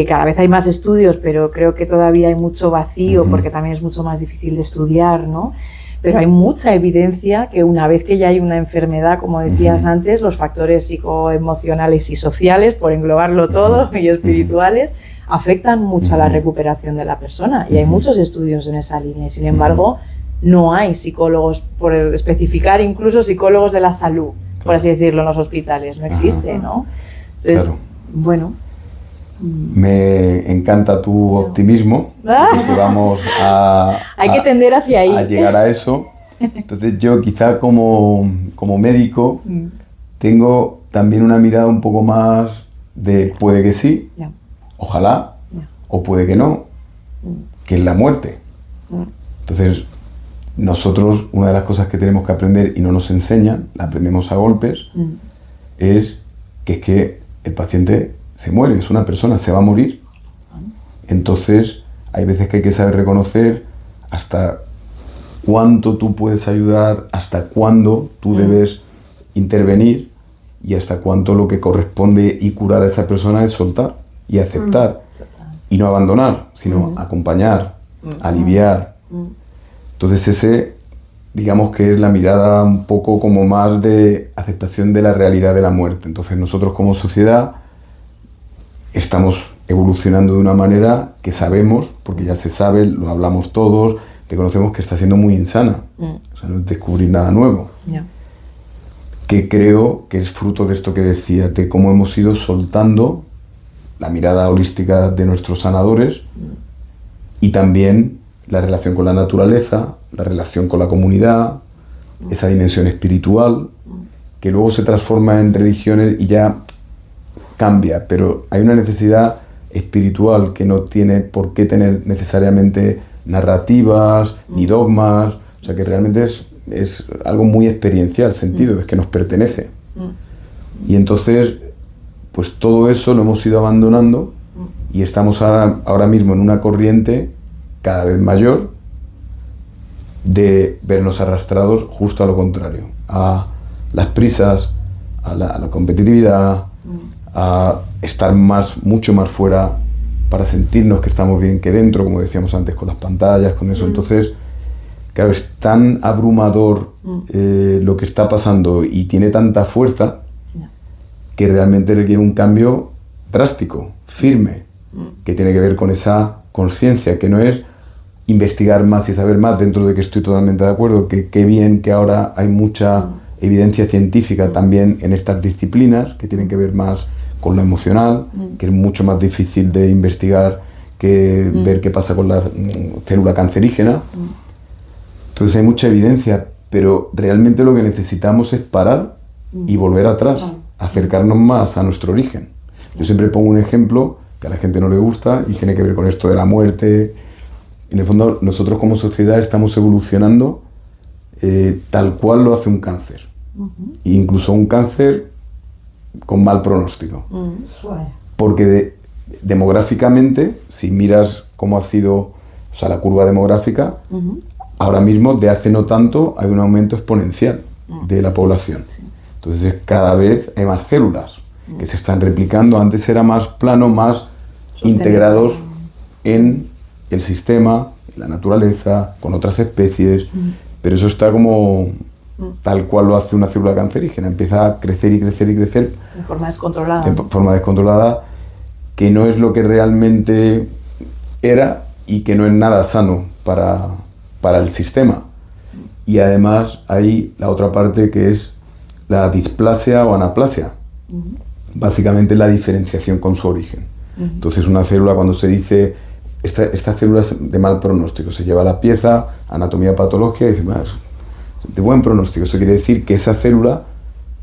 cada vez hay más estudios, pero creo que todavía hay mucho vacío porque también es mucho más difícil de estudiar, ¿no? Pero hay mucha evidencia que una vez que ya hay una enfermedad, como decías antes, los factores psicoemocionales y sociales, por englobarlo todo, y espirituales, afectan mucho a la recuperación de la persona y hay muchos estudios en esa línea y sin embargo no hay psicólogos, por especificar incluso psicólogos de la salud, por así decirlo, en los hospitales, no existe, ¿no? Entonces, bueno. Me encanta tu optimismo, porque vamos hay que tender hacia ahí. A llegar a eso. Entonces yo quizá como médico tengo también una mirada un poco más de puede que sí, ojalá, o puede que no, que es la muerte. Entonces nosotros una de las cosas que tenemos que aprender y no nos enseñan, la aprendemos a golpes, es que el paciente se muere, es una persona, se va a morir. Entonces hay veces que hay que saber reconocer hasta cuánto tú puedes ayudar, hasta cuándo tú debes intervenir y hasta cuánto lo que corresponde y curar a esa persona es soltar y aceptar y no abandonar, sino acompañar, aliviar. Entonces ese, digamos que es la mirada un poco como más de aceptación de la realidad de la muerte. Entonces nosotros como sociedad estamos evolucionando de una manera que sabemos, porque ya se sabe, lo hablamos todos, reconocemos que está siendo muy insana. O sea, no es descubrir nada nuevo. Que creo que es fruto de esto que decía, de cómo hemos ido soltando la mirada holística de nuestros sanadores y también la relación con la naturaleza, la relación con la comunidad, esa dimensión espiritual, que luego se transforma en religiones y ya cambia, pero hay una necesidad espiritual que no tiene por qué tener necesariamente narrativas ni dogmas, o sea que realmente es algo muy experiencial, sentido, es que nos pertenece. Y entonces, pues todo eso lo hemos ido abandonando y estamos ahora mismo en una corriente cada vez mayor de vernos arrastrados justo a lo contrario, a las prisas, a la competitividad, a estar mucho más fuera para sentirnos que estamos bien que dentro, como decíamos antes, con las pantallas, con eso. Entonces, claro, es tan abrumador lo que está pasando y tiene tanta fuerza que realmente requiere un cambio drástico, firme, que tiene que ver con esa conciencia, que no es investigar más y saber más, dentro de que estoy totalmente de acuerdo, que qué bien que ahora hay mucha evidencia científica también en estas disciplinas que tienen que ver más con lo emocional, que es mucho más difícil de investigar que ver qué pasa con la célula cancerígena. Entonces hay mucha evidencia, pero realmente lo que necesitamos es parar y volver atrás, acercarnos más a nuestro origen. Yo siempre pongo un ejemplo que a la gente no le gusta y tiene que ver con esto de la muerte. En el fondo, nosotros como sociedad estamos evolucionando tal cual lo hace un cáncer. E incluso un cáncer con mal pronóstico. Porque demográficamente, si miras cómo ha sido, o sea, la curva demográfica, ahora mismo, de hace no tanto, hay un aumento exponencial de la población. Entonces cada vez hay más células que se están replicando. Antes era más plano, más integrados en el sistema, en la naturaleza, con otras especies, pero eso está como tal cual lo hace una célula cancerígena, empieza a crecer y crecer y crecer. De forma descontrolada. De forma descontrolada, que no es lo que realmente era y que no es nada sano para el sistema. Y además hay la otra parte que es la displasia o anaplasia. Básicamente la diferenciación con su origen. Entonces una célula, cuando se dice esta célula es de mal pronóstico, se lleva la pieza, anatomía patológica y dice, de buen pronóstico, eso quiere decir que esa célula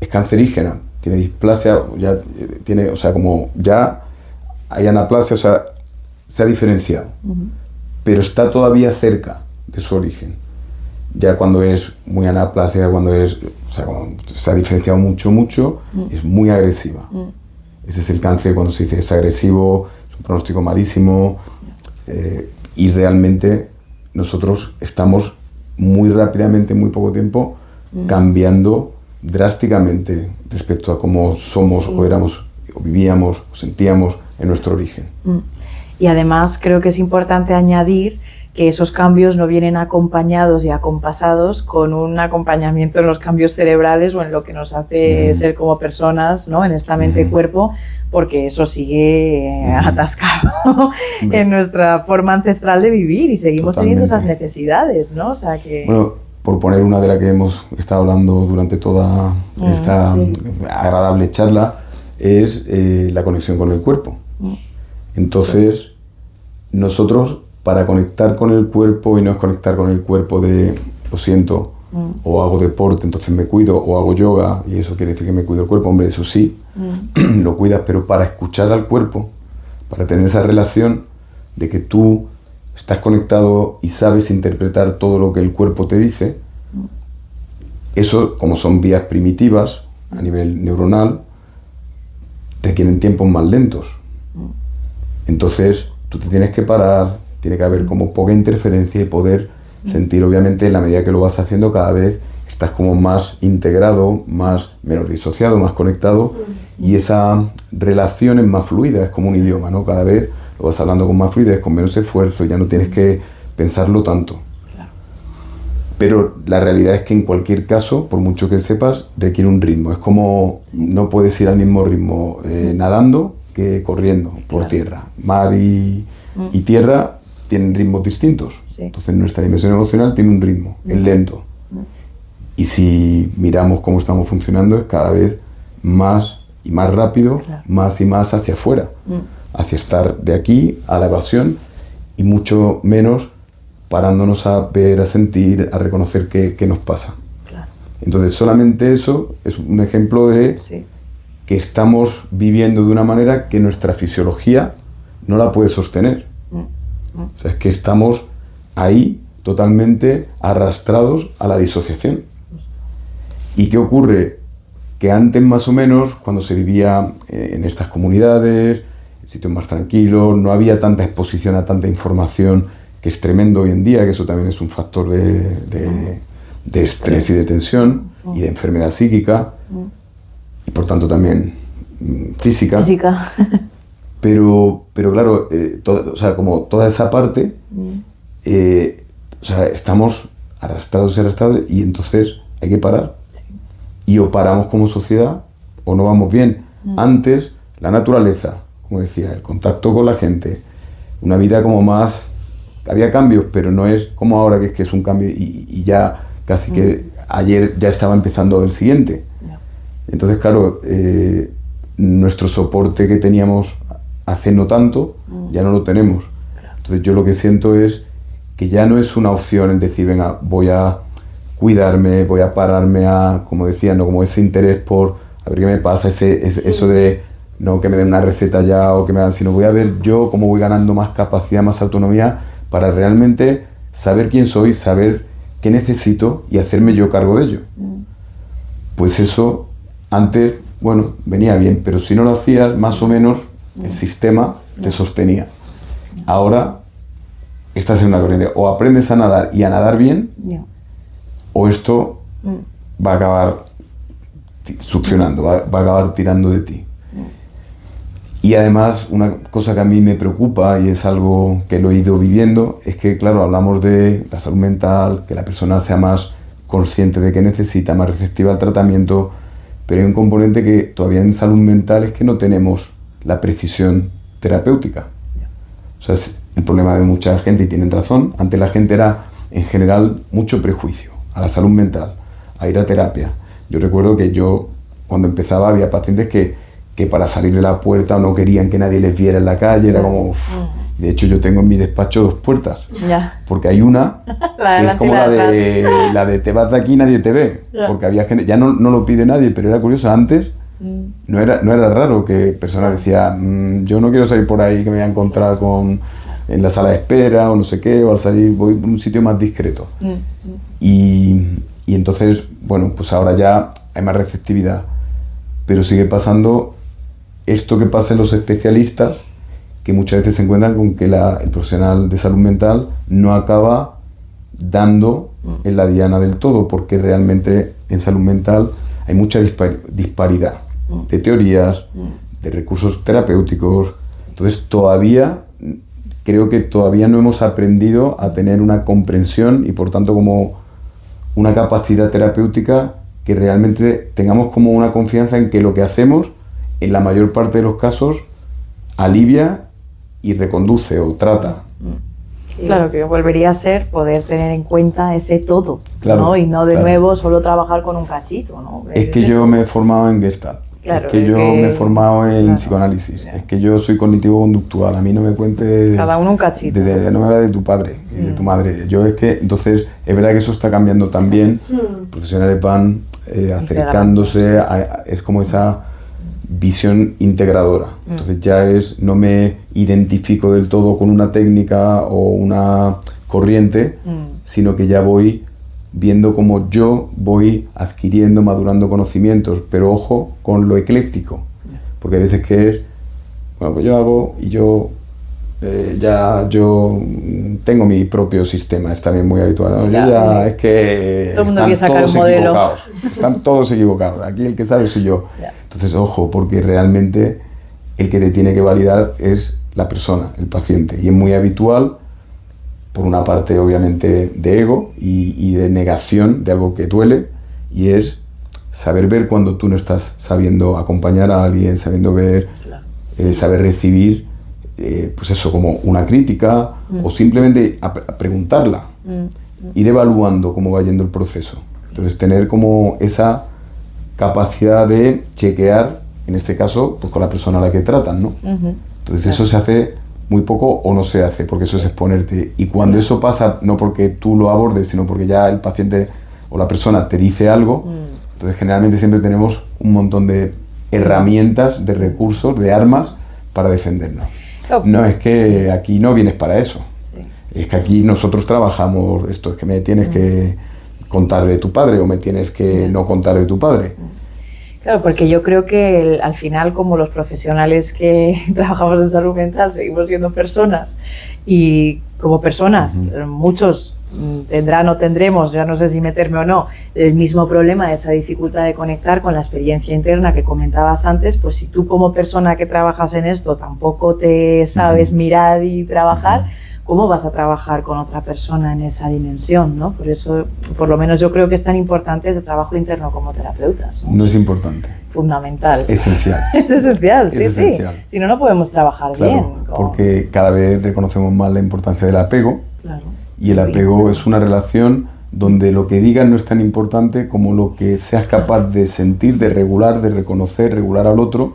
es cancerígena, tiene displasia, ya tiene, o sea, como ya hay anaplasia, o sea, se ha diferenciado, pero está todavía cerca de su origen. Ya cuando es muy anaplasia, cuando se ha diferenciado mucho, es muy agresiva. Ese es el cáncer cuando se dice que es agresivo, es un pronóstico malísimo, y realmente nosotros estamos muy rápidamente, en muy poco tiempo, cambiando drásticamente respecto a cómo somos o éramos, o vivíamos, o sentíamos en nuestro origen. Y además creo que es importante añadir que esos cambios no vienen acompañados y acompasados con un acompañamiento en los cambios cerebrales o en lo que nos hace ser como personas, ¿no? En esta mente-cuerpo, porque eso sigue atascado en nuestra forma ancestral de vivir y seguimos teniendo esas necesidades, ¿no? O sea que... Bueno, por poner una de la que hemos estado hablando durante toda esta agradable charla, es la conexión con el cuerpo. Entonces, nosotros, para conectar con el cuerpo, y no es conectar con el cuerpo de lo siento, o hago deporte, entonces me cuido, o hago yoga, y eso quiere decir que me cuido el cuerpo, hombre, eso sí, lo cuidas, pero para escuchar al cuerpo, para tener esa relación de que tú estás conectado y sabes interpretar todo lo que el cuerpo te dice, eso, como son vías primitivas a nivel neuronal, requieren tiempos más lentos. Entonces, tú te tienes que parar, tiene que haber como poca interferencia y poder sentir, obviamente, en la medida que lo vas haciendo, cada vez estás como más integrado, menos disociado, más conectado, y esa relación es más fluida, es como un idioma, ¿no? Cada vez lo vas hablando con más fluidez, con menos esfuerzo, ya no tienes que pensarlo tanto. Claro. Pero la realidad es que en cualquier caso, por mucho que sepas, requiere un ritmo. Es como no puedes ir al mismo ritmo nadando que corriendo por tierra. Mar y tierra tienen ritmos distintos. Sí. Entonces nuestra dimensión emocional tiene un ritmo, es lento. Y si miramos cómo estamos funcionando, es cada vez más y más rápido, más y más hacia afuera. Hacia estar de aquí a la evasión y mucho menos parándonos a ver, a sentir, a reconocer qué nos pasa. Claro. Entonces solamente eso es un ejemplo de que estamos viviendo de una manera que nuestra fisiología no la puede sostener. O sea, es que estamos ahí totalmente arrastrados a la disociación. ¿Y qué ocurre? Que antes más o menos, cuando se vivía en estas comunidades, sitios más tranquilos, no había tanta exposición a tanta información, que es tremendo hoy en día, que eso también es un factor de estrés y de tensión y de enfermedad psíquica, y por tanto también física. Pero claro, o sea, como toda esa parte, o sea, estamos arrastrados y entonces hay que parar. Y o paramos como sociedad o no vamos bien. Antes, la naturaleza, como decía, el contacto con la gente, una vida como más... Había cambios, pero no es como ahora, que es un cambio y ya casi que ayer ya estaba empezando el siguiente. Entonces, claro, nuestro soporte que teníamos hace no tanto, ya no lo tenemos. Entonces yo lo que siento es que ya no es una opción el decir, venga, voy a cuidarme, voy a pararme a, como decía, no como ese interés por a ver qué me pasa, eso de no que me den una receta ya o que me hagan, sino voy a ver yo cómo voy ganando más capacidad, más autonomía para realmente saber quién soy, saber qué necesito y hacerme yo cargo de ello. Pues eso antes, bueno, venía bien, pero si no lo hacías, más o menos el sistema te sostenía. Ahora estás en una corriente, o aprendes a nadar y a nadar bien, o esto va a acabar succionando, va a acabar tirando de ti. Y además, una cosa que a mí me preocupa, y es algo que lo he ido viviendo, es que, claro, hablamos de la salud mental, que la persona sea más consciente de que necesita, más receptiva al tratamiento, pero hay un componente que todavía en salud mental es que no tenemos la precisión terapéutica. O sea, es el problema de mucha gente, y tienen razón, antes la gente era, en general, mucho prejuicio a la salud mental, a ir a terapia. Yo recuerdo que yo, cuando empezaba, había pacientes que para salir de la puerta no querían que nadie les viera en la calle, era como... De hecho, yo tengo en mi despacho 2 puertas, porque hay una que es como la de te vas de aquí, nadie te ve, porque había gente, ya no lo pide nadie, pero era curioso, antes no era raro que personas decían, yo no quiero salir por ahí que me voy a encontrar en la sala de espera o no sé qué, o al salir voy a un sitio más discreto. Y entonces, bueno, pues ahora ya hay más receptividad, pero sigue pasando esto que pasa en los especialistas, que muchas veces se encuentran con que el profesional de salud mental no acaba dando en la diana del todo, porque realmente en salud mental hay mucha disparidad de teorías, de recursos terapéuticos. Entonces todavía creo que todavía no hemos aprendido a tener una comprensión y por tanto como una capacidad terapéutica que realmente tengamos como una confianza en que lo que hacemos en la mayor parte de los casos alivia y reconduce o trata. Claro, que volvería a ser poder tener en cuenta ese todo, Claro, ¿no? Y no de claro. nuevo solo trabajar con un cachito, ¿no? Es que yo me he formado en Gestalt, Claro, es que yo me he formado en claro, psicoanálisis, ya. es que yo soy cognitivo-conductual, a mí no me cuentes... Cada uno un cachito. No me habla de tu padre y de tu madre. Yo es que, entonces, es verdad que eso está cambiando también. Profesionales van acercándose, es como esa visión integradora. Entonces ya no me identifico del todo con una técnica o una corriente, sino que ya voy viendo cómo yo voy adquiriendo, madurando conocimientos, pero ojo con lo ecléctico, porque a veces que es, bueno, pues yo hago y yo tengo mi propio sistema, es también muy habitual, ¿no? Ya, Es que todo el mundo quiere están sacar todos un modelo. equivocados, están todos equivocados, aquí el que sabe soy yo. Ya. Entonces, ojo, porque realmente el que te tiene que validar es la persona, el paciente, y es muy habitual, por una parte obviamente de ego y de negación de algo que duele, y es saber ver cuando tú no estás sabiendo acompañar a alguien, sabiendo ver, saber recibir, pues eso, como una crítica, o simplemente a preguntarla, ir evaluando cómo va yendo el proceso. Entonces tener como esa capacidad de chequear, en este caso, pues con la persona a la que tratan, ¿no? Entonces eso se hace muy poco o no se hace, porque eso es exponerte. Y cuando eso pasa, no porque tú lo abordes, sino porque ya el paciente o la persona te dice algo, entonces generalmente siempre tenemos un montón de herramientas, de recursos, de armas para defendernos. No, es que aquí no vienes para eso. Es que aquí nosotros trabajamos esto, es que me tienes que contar de tu padre o me tienes que no contar de tu padre. Claro, porque yo creo que al final, como los profesionales que trabajamos en salud mental, seguimos siendo personas y como personas, muchos tendrán o tendremos, ya no sé si meterme o no, el mismo problema, esa dificultad de conectar con la experiencia interna que comentabas antes. Pues si tú como persona que trabajas en esto tampoco te sabes mirar y trabajar, ¿cómo vas a trabajar con otra persona en esa dimensión, ¿no? Por eso, por lo menos yo creo que es tan importante ese trabajo interno como terapeutas, ¿no? No es importante. Fundamental. Esencial. Es esencial, sí, Es esencial. sí. Si no, no podemos trabajar Claro, bien. porque cada vez reconocemos más la importancia del apego. Claro. Y el apego es una relación donde lo que digas no es tan importante como lo que seas capaz de sentir, de regular, de reconocer, regular al otro,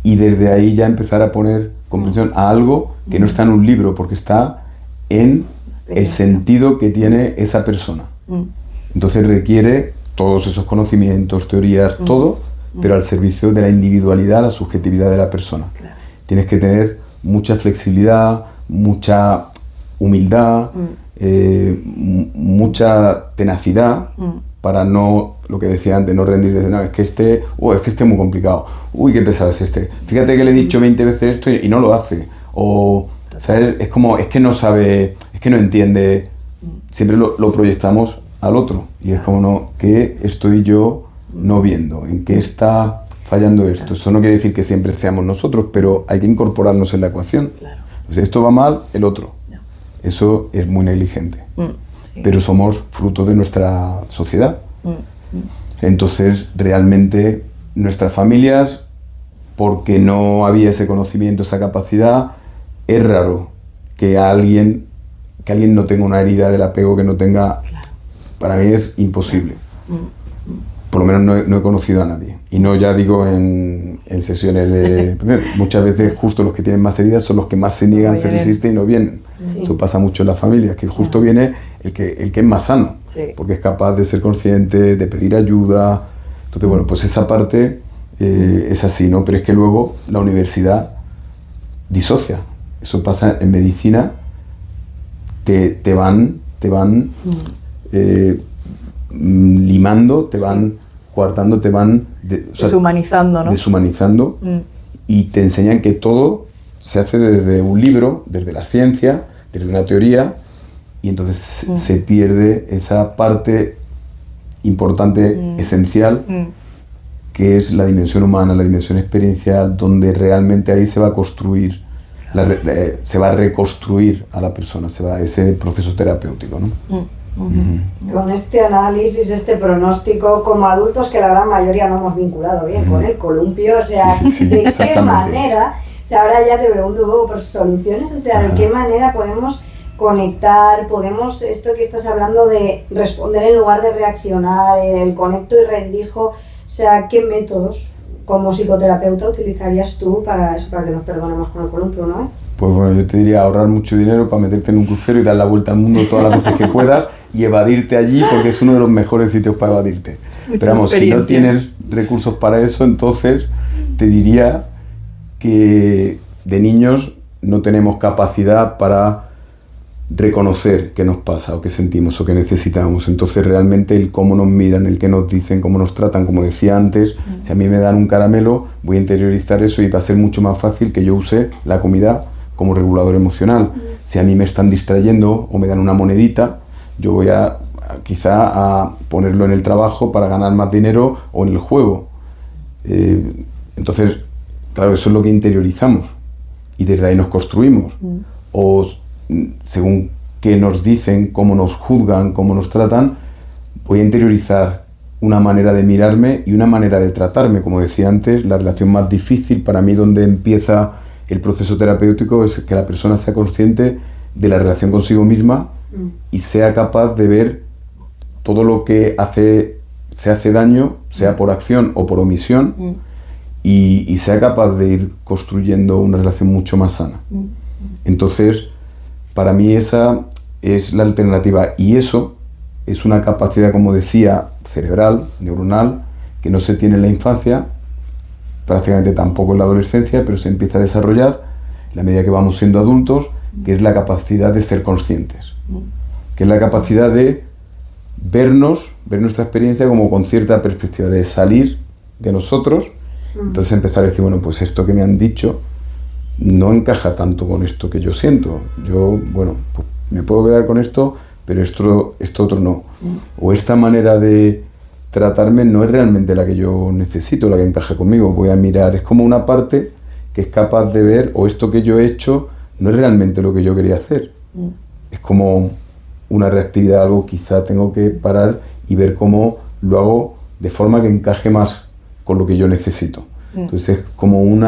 y desde ahí ya empezar a poner comprensión a algo que no está en un libro, porque está en el sentido que tiene esa persona. Entonces requiere todos esos conocimientos, teorías, todo, pero al servicio de la individualidad, la subjetividad de la persona. Claro. Tienes que tener mucha flexibilidad, mucha humildad, mucha tenacidad para no, lo que decía antes, no rendirte, no, es que este es muy complicado, uy, qué pesado es este, fíjate que le he dicho 20 veces esto y no lo hace, o, ¿sabes? Es como, es que no sabe, es que no entiende, siempre lo proyectamos al otro, y es como, no, ¿qué estoy yo no viendo? ¿En qué está fallando esto? Eso no quiere decir que siempre seamos nosotros, pero hay que incorporarnos en la ecuación. Claro. O sea, esto va mal, el otro. Eso es muy negligente. Sí. Pero somos fruto de nuestra sociedad. Entonces, realmente, nuestras familias, porque no había ese conocimiento, esa capacidad, es raro que alguien no tenga una herida del apego, que no tenga... Claro. Para mí es imposible. Por lo menos no he conocido a nadie. Y no ya digo en sesiones de... Muchas veces justo los que tienen más heridas son los que más se niegan, se resisten y no vienen. Sí. Eso pasa mucho en la familia, que justo viene el que es más sano, Sí. porque es capaz de ser consciente, de pedir ayuda. Entonces, bueno, pues esa parte es así, ¿no? Pero es que luego la universidad disocia. Eso pasa en medicina, te van limando, te van coartando, te van Deshumanizando, ¿no? deshumanizando, y te enseñan que todo se hace desde un libro, desde la ciencia, desde una teoría, y entonces se pierde esa parte importante, esencial, que es la dimensión humana, la dimensión experiencial, donde realmente ahí se va a construir se va a reconstruir a la persona, ese proceso terapéutico, ¿no? Con este análisis, este pronóstico, como adultos que la gran mayoría no hemos vinculado bien con el columpio, o sea, ¿de qué manera? O sea, ahora ya te pregunto un poco por soluciones, o sea, ¿de qué manera podemos conectar, esto que estás hablando de responder en lugar de reaccionar, el conecto y redirijo, o sea, ¿qué métodos como psicoterapeuta utilizarías tú para eso, para que nos perdonemos con el columpio una vez? Pues bueno, yo te diría ahorrar mucho dinero para meterte en un crucero y dar la vuelta al mundo todas las veces que puedas y evadirte allí porque es uno de los mejores sitios para evadirte. Pero vamos, si no tienes recursos para eso, entonces te diría que de niños no tenemos capacidad para reconocer qué nos pasa o qué sentimos o qué necesitamos. Entonces realmente el cómo nos miran, el qué nos dicen, cómo nos tratan, como decía antes, si a mí me dan un caramelo, voy a interiorizar eso y va a ser mucho más fácil que yo use la comida como regulador emocional. Si a mí me están distrayendo o me dan una monedita, yo voy quizá a ponerlo en el trabajo para ganar más dinero o en el juego. Entonces, claro, eso es lo que interiorizamos y desde ahí nos construimos. O según qué nos dicen, cómo nos juzgan, cómo nos tratan, voy a interiorizar una manera de mirarme y una manera de tratarme. Como decía antes, la relación más difícil para mí, donde empieza el proceso terapéutico, es que la persona sea consciente de la relación consigo misma y sea capaz de ver todo lo que se hace daño, sea por acción o por omisión, y sea capaz de ir construyendo una relación mucho más sana. Entonces, para mí esa es la alternativa, y eso es una capacidad, como decía, cerebral, neuronal, que no se tiene en la infancia, prácticamente tampoco en la adolescencia, pero se empieza a desarrollar en la medida que vamos siendo adultos, que es la capacidad de ser conscientes, que es la capacidad de ver nuestra experiencia como con cierta perspectiva, de salir de nosotros, entonces empezar a decir, bueno, pues esto que me han dicho no encaja tanto con esto que yo siento. Yo, bueno, pues me puedo quedar con esto, pero esto otro no. O esta manera de tratarme no es realmente la que yo necesito, la que encaja conmigo. Voy a mirar, es como una parte que es capaz de ver, o esto que yo he hecho no es realmente lo que yo quería hacer. Es como una reactividad, algo quizá tengo que parar y ver cómo lo hago de forma que encaje más con lo que yo necesito. Entonces es como un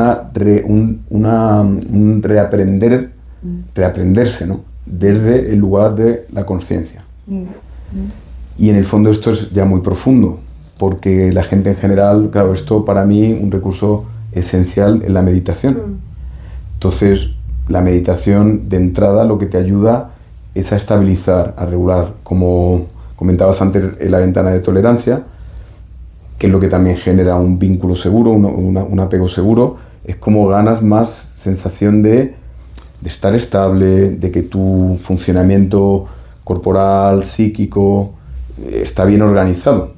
reaprenderse, ¿no? Desde el lugar de la conciencia. Y en el fondo esto es ya muy profundo, porque la gente en general, claro, esto para mí un recurso esencial en la meditación. Entonces la meditación de entrada lo que te ayuda es a estabilizar, a regular, como comentabas antes, en la ventana de tolerancia, que es lo que también genera un vínculo seguro, un apego seguro. Es como ganas más sensación de estar estable, de que tu funcionamiento corporal, psíquico, está bien organizado.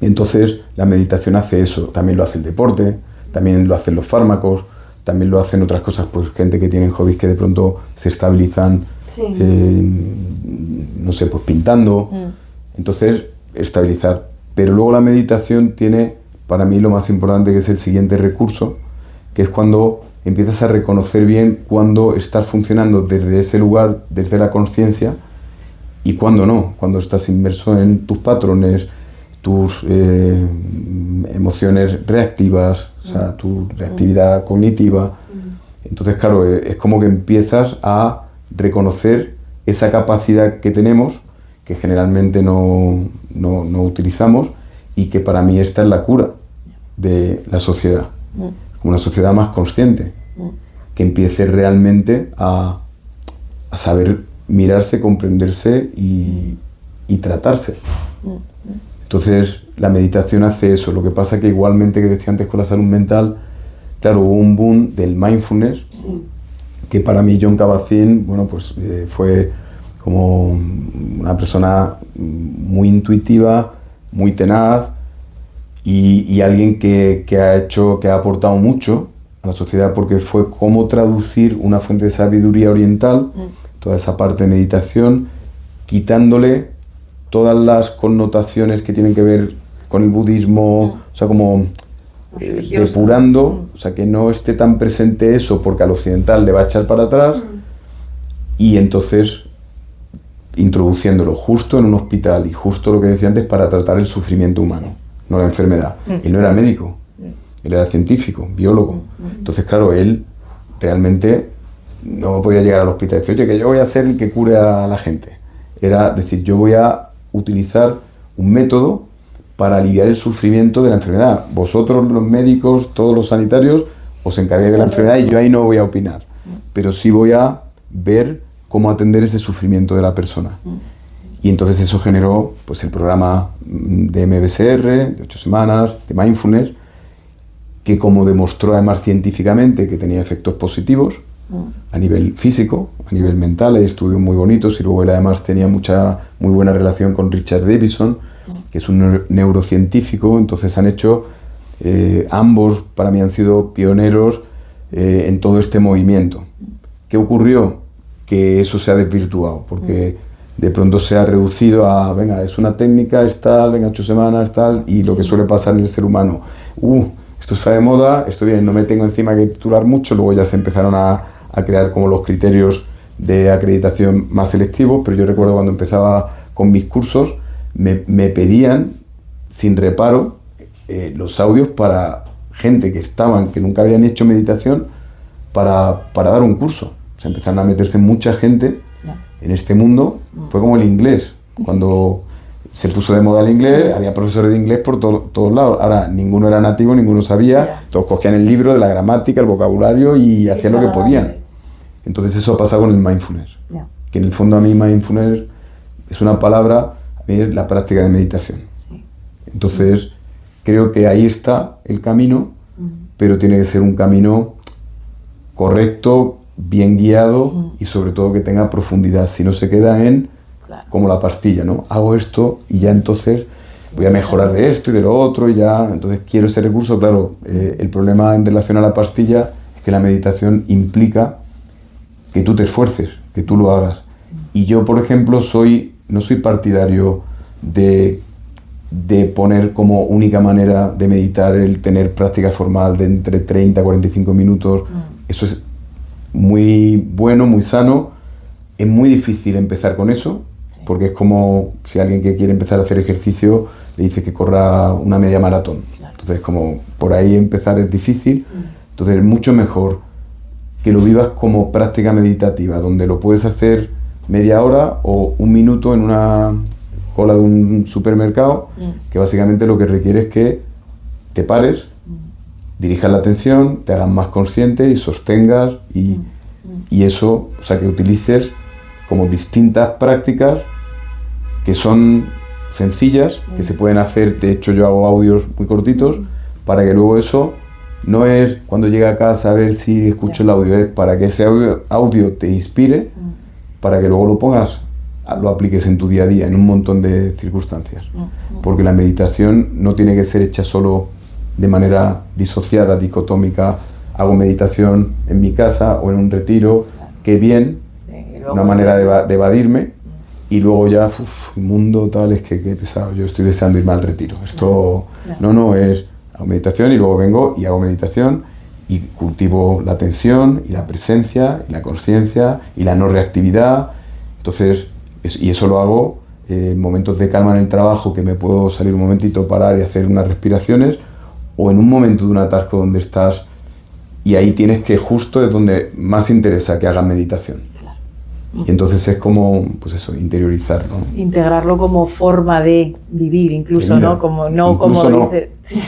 Entonces la meditación hace eso, también lo hace el deporte, también lo hacen los fármacos, también lo hacen otras cosas, pues gente que tiene hobbies que de pronto se estabilizan, no sé, pues pintando. Entonces, estabilizar. Pero luego la meditación tiene, para mí, lo más importante, que es el siguiente recurso, que es cuando empiezas a reconocer bien cuando estás funcionando desde ese lugar, desde la conciencia, y cuando no, cuando estás inmerso en tus patrones, tus emociones reactivas, o sea, tu reactividad cognitiva. Entonces, claro, es como que empiezas a reconocer esa capacidad que tenemos, que generalmente no utilizamos, y que para mí esta es la cura de la sociedad, una sociedad más consciente, que empiece realmente a saber mirarse, comprenderse y tratarse. Entonces la meditación hace eso. Lo que pasa que igualmente, que decía antes con la salud mental, claro, hubo un boom del mindfulness, que para mí Jon Kabat-Zinn, bueno, pues fue como una persona muy intuitiva, muy tenaz, y alguien que ha aportado mucho a la sociedad, porque fue cómo traducir una fuente de sabiduría oriental, toda esa parte de meditación, quitándole todas las connotaciones que tienen que ver con el budismo, o sea, como depurando, o sea, que no esté tan presente eso porque al occidental le va a echar para atrás y entonces introduciéndolo justo en un hospital y justo lo que decía antes para tratar el sufrimiento humano, no la enfermedad. Él no era médico, él era científico, biólogo. Entonces, claro, él realmente no podía llegar al hospital y decir, oye, que yo voy a ser el que cure a la gente. Era decir, yo voy a utilizar un método para aliviar el sufrimiento de la enfermedad. Vosotros, los médicos, todos los sanitarios, os encarguéis de la enfermedad y yo ahí no voy a opinar. Pero sí voy a ver cómo atender ese sufrimiento de la persona. Y entonces eso generó pues, el programa de MBSR, de 8 semanas, de Mindfulness, que como demostró además científicamente que tenía efectos positivos a nivel físico, a nivel mental, hay estudios muy bonitos y luego él además tenía muy buena relación con Richard Davidson, que es un neurocientífico, entonces han hecho, ambos para mí han sido pioneros en todo este movimiento. ¿Qué ocurrió? Que eso se ha desvirtuado, porque de pronto se ha reducido a, venga, es una técnica, es tal, venga, 8 semanas, tal, y lo que suele pasar en el ser humano, esto está de moda, esto bien, no me tengo encima que titular mucho, luego ya se empezaron a crear como los criterios de acreditación más selectivos, pero yo recuerdo cuando empezaba con mis cursos, me pedían, sin reparo, los audios para gente que nunca habían hecho meditación, para dar un curso. O sea, empezaron a meterse mucha gente en este mundo. Fue como el inglés. Cuando se puso de moda el inglés, había profesores de inglés por todos lados. Ahora, ninguno era nativo, ninguno sabía. Todos cogían el libro de la gramática, el vocabulario y hacían lo que podían. Entonces eso pasa con el mindfulness. Que en el fondo a mí mindfulness es una palabra, a mí es la práctica de meditación. Entonces creo que ahí está el camino, pero tiene que ser un camino correcto, bien guiado y sobre todo que tenga profundidad, si no se queda en como la pastilla, ¿no? Hago esto y ya entonces voy a mejorar de esto y de lo otro y ya, entonces quiero ese recurso. Claro, el problema en relación a la pastilla es que la meditación implica que tú te esfuerces, que tú lo hagas. Y yo, por ejemplo, no soy partidario de poner como única manera de meditar el tener práctica formal de entre 30 a 45 minutos. Eso es muy bueno, muy sano. Es muy difícil empezar con eso, porque es como si alguien que quiere empezar a hacer ejercicio le dice que corra una media maratón. Entonces, como por ahí empezar es difícil. Entonces, es mucho mejor que lo vivas como práctica meditativa, donde lo puedes hacer media hora o un minuto en una cola de un supermercado, que básicamente lo que requiere es que te pares, dirijas la atención, te hagas más consciente y sostengas y eso, o sea, que utilices como distintas prácticas que son sencillas, que se pueden hacer. De hecho, yo hago audios muy cortitos para que luego eso no es cuando llegue a casa a ver si escucho el audio, es para que ese audio te inspire, para que luego lo apliques en tu día a día, en un montón de circunstancias. Porque la meditación no tiene que ser hecha solo de manera disociada, dicotómica. Hago meditación en mi casa o en un retiro, qué bien, una manera de evadirme, y luego ya, el mundo tal, es que qué pesado, yo estoy deseando irme al retiro. Esto no es, hago meditación y luego vengo y hago meditación y cultivo la atención y la presencia y la conciencia y la no reactividad. Entonces, y eso lo hago en momentos de calma en el trabajo, que me puedo salir un momentito, parar y hacer unas respiraciones, o en un momento de un atasco donde estás y ahí tienes que, justo es donde más interesa que hagas meditación. Y entonces es como, pues eso, interiorizarlo. Integrarlo como forma de vivir, incluso, ¿no? Como dice. Sí.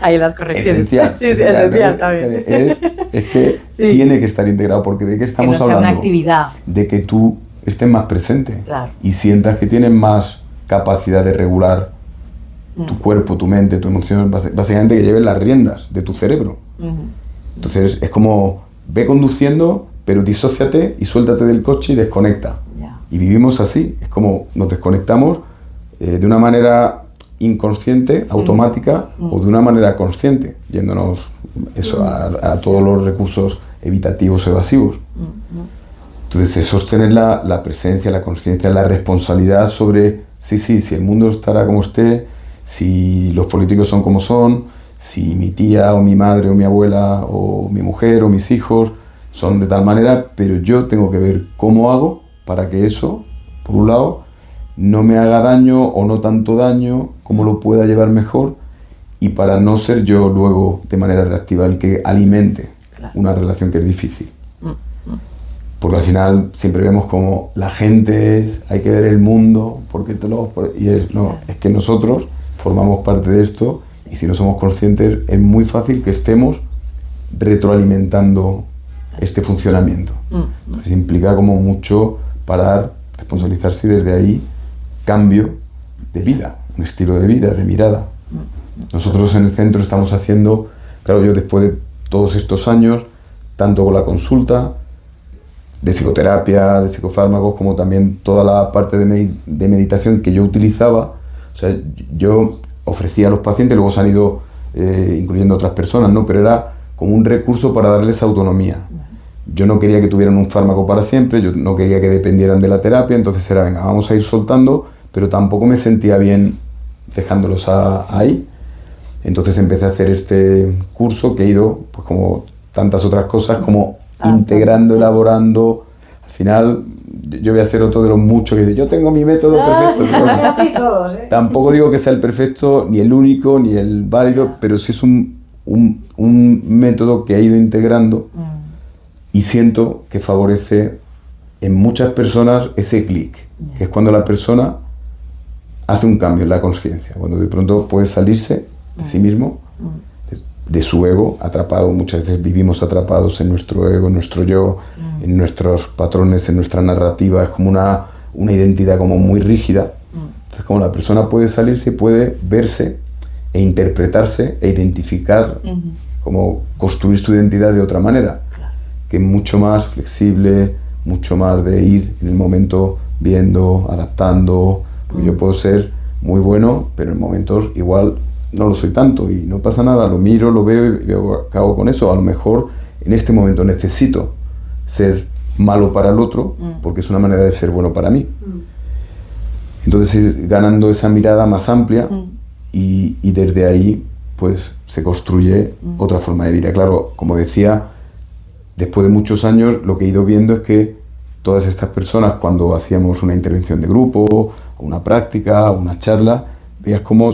Ahí las correcciones. Esencial. Sí, esencial también. Es que tiene que estar integrado, porque ¿de qué estamos que no sea hablando? Una actividad. De que tú estés más presente. Claro. Y sientas que tienes más capacidad de regular tu cuerpo, tu mente, tu emoción, básicamente que lleves las riendas de tu cerebro. Entonces es como, ve conduciendo, pero disóciate y suéltate del coche y desconecta. Y vivimos así, es como nos desconectamos de una manera inconsciente, automática, o de una manera consciente, yéndonos a todos los recursos evitativos o evasivos. Entonces es sostener la presencia, la conciencia, la responsabilidad sobre, si el mundo estará como esté, si los políticos son como son, si mi tía o mi madre o mi abuela o mi mujer o mis hijos son de tal manera, pero yo tengo que ver cómo hago para que eso, por un lado, no me haga daño o no tanto daño, cómo lo pueda llevar mejor, y para no ser yo luego de manera reactiva el que alimente una relación que es difícil. Porque al final siempre vemos como la gente es, hay que ver el mundo, porque es que nosotros formamos parte de esto, y si no somos conscientes es muy fácil que estemos retroalimentando este funcionamiento. Entonces implica como mucho parar, responsabilizarse y desde ahí cambio de vida, un estilo de vida, de mirada. Nosotros en el centro estamos haciendo, claro, yo después de todos estos años, tanto con la consulta de psicoterapia, de psicofármacos, como también toda la parte de meditación que yo utilizaba, o sea, yo ofrecía a los pacientes, luego se han ido incluyendo otras personas, ¿no? Pero era como un recurso para darles autonomía. Yo no quería que tuvieran un fármaco para siempre, yo no quería que dependieran de la terapia, entonces era, venga, vamos a ir soltando, pero tampoco me sentía bien dejándolos ahí. Entonces empecé a hacer este curso que he ido, pues como tantas otras cosas, como integrando, elaborando. Al final, yo voy a ser otro de los muchos que dice, yo tengo mi método perfecto. Casi todos, ¿eh? Tampoco digo que sea el perfecto, ni el único, ni el válido, pero sí es un método que he ido integrando y siento que favorece en muchas personas ese clic, que es cuando la persona hace un cambio en la conciencia, cuando de pronto puede salirse de sí mismo, de su ego, atrapado. Muchas veces vivimos atrapados en nuestro ego, en nuestro yo, en nuestros patrones, en nuestra narrativa. Es como una identidad como muy rígida. Entonces, como la persona puede salirse, puede verse e interpretarse e identificar, como construir su identidad de otra manera, que es mucho más flexible, mucho más de ir en el momento viendo, adaptando, porque yo puedo ser muy bueno, pero en momentos igual no lo soy tanto y no pasa nada, lo miro, lo veo y acabo con eso. A lo mejor en este momento necesito ser malo para el otro porque es una manera de ser bueno para mí. Entonces ir ganando esa mirada más amplia y desde ahí pues se construye otra forma de vida. Claro, como decía, después de muchos años lo que he ido viendo es que todas estas personas, cuando hacíamos una intervención de grupo, o una práctica, o una charla, veías cómo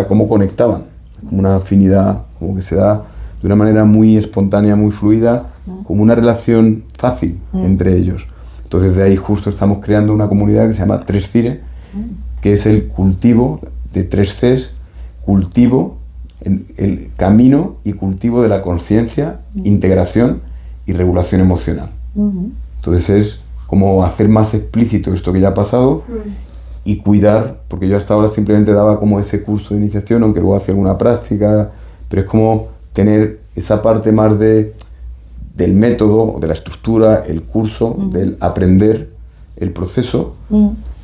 cómo conectaban, como una afinidad, como que se da de una manera muy espontánea, muy fluida, como una relación fácil entre ellos. Entonces de ahí justo estamos creando una comunidad que se llama 3CIRE, que es el cultivo de 3 Cs, cultivo, el camino y cultivo de la conciencia, integración y regulación emocional. Entonces es como hacer más explícito esto que ya ha pasado y cuidar, porque yo hasta ahora simplemente daba como ese curso de iniciación, aunque luego hacía alguna práctica, pero es como tener esa parte más del método, de la estructura, el curso, del aprender el proceso,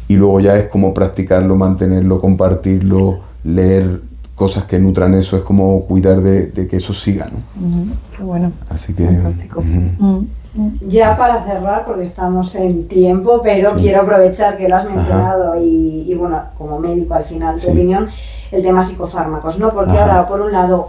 y luego ya es como practicarlo, mantenerlo, compartirlo, leer cosas que nutran eso, es como cuidar de que eso siga, ¿no? Qué bueno. Así que... Fantástico. Ya para cerrar, porque estamos en tiempo, pero quiero aprovechar que lo has mencionado y bueno, como médico al final, tu opinión, el tema psicofármacos, ¿no? Porque ahora, por un lado,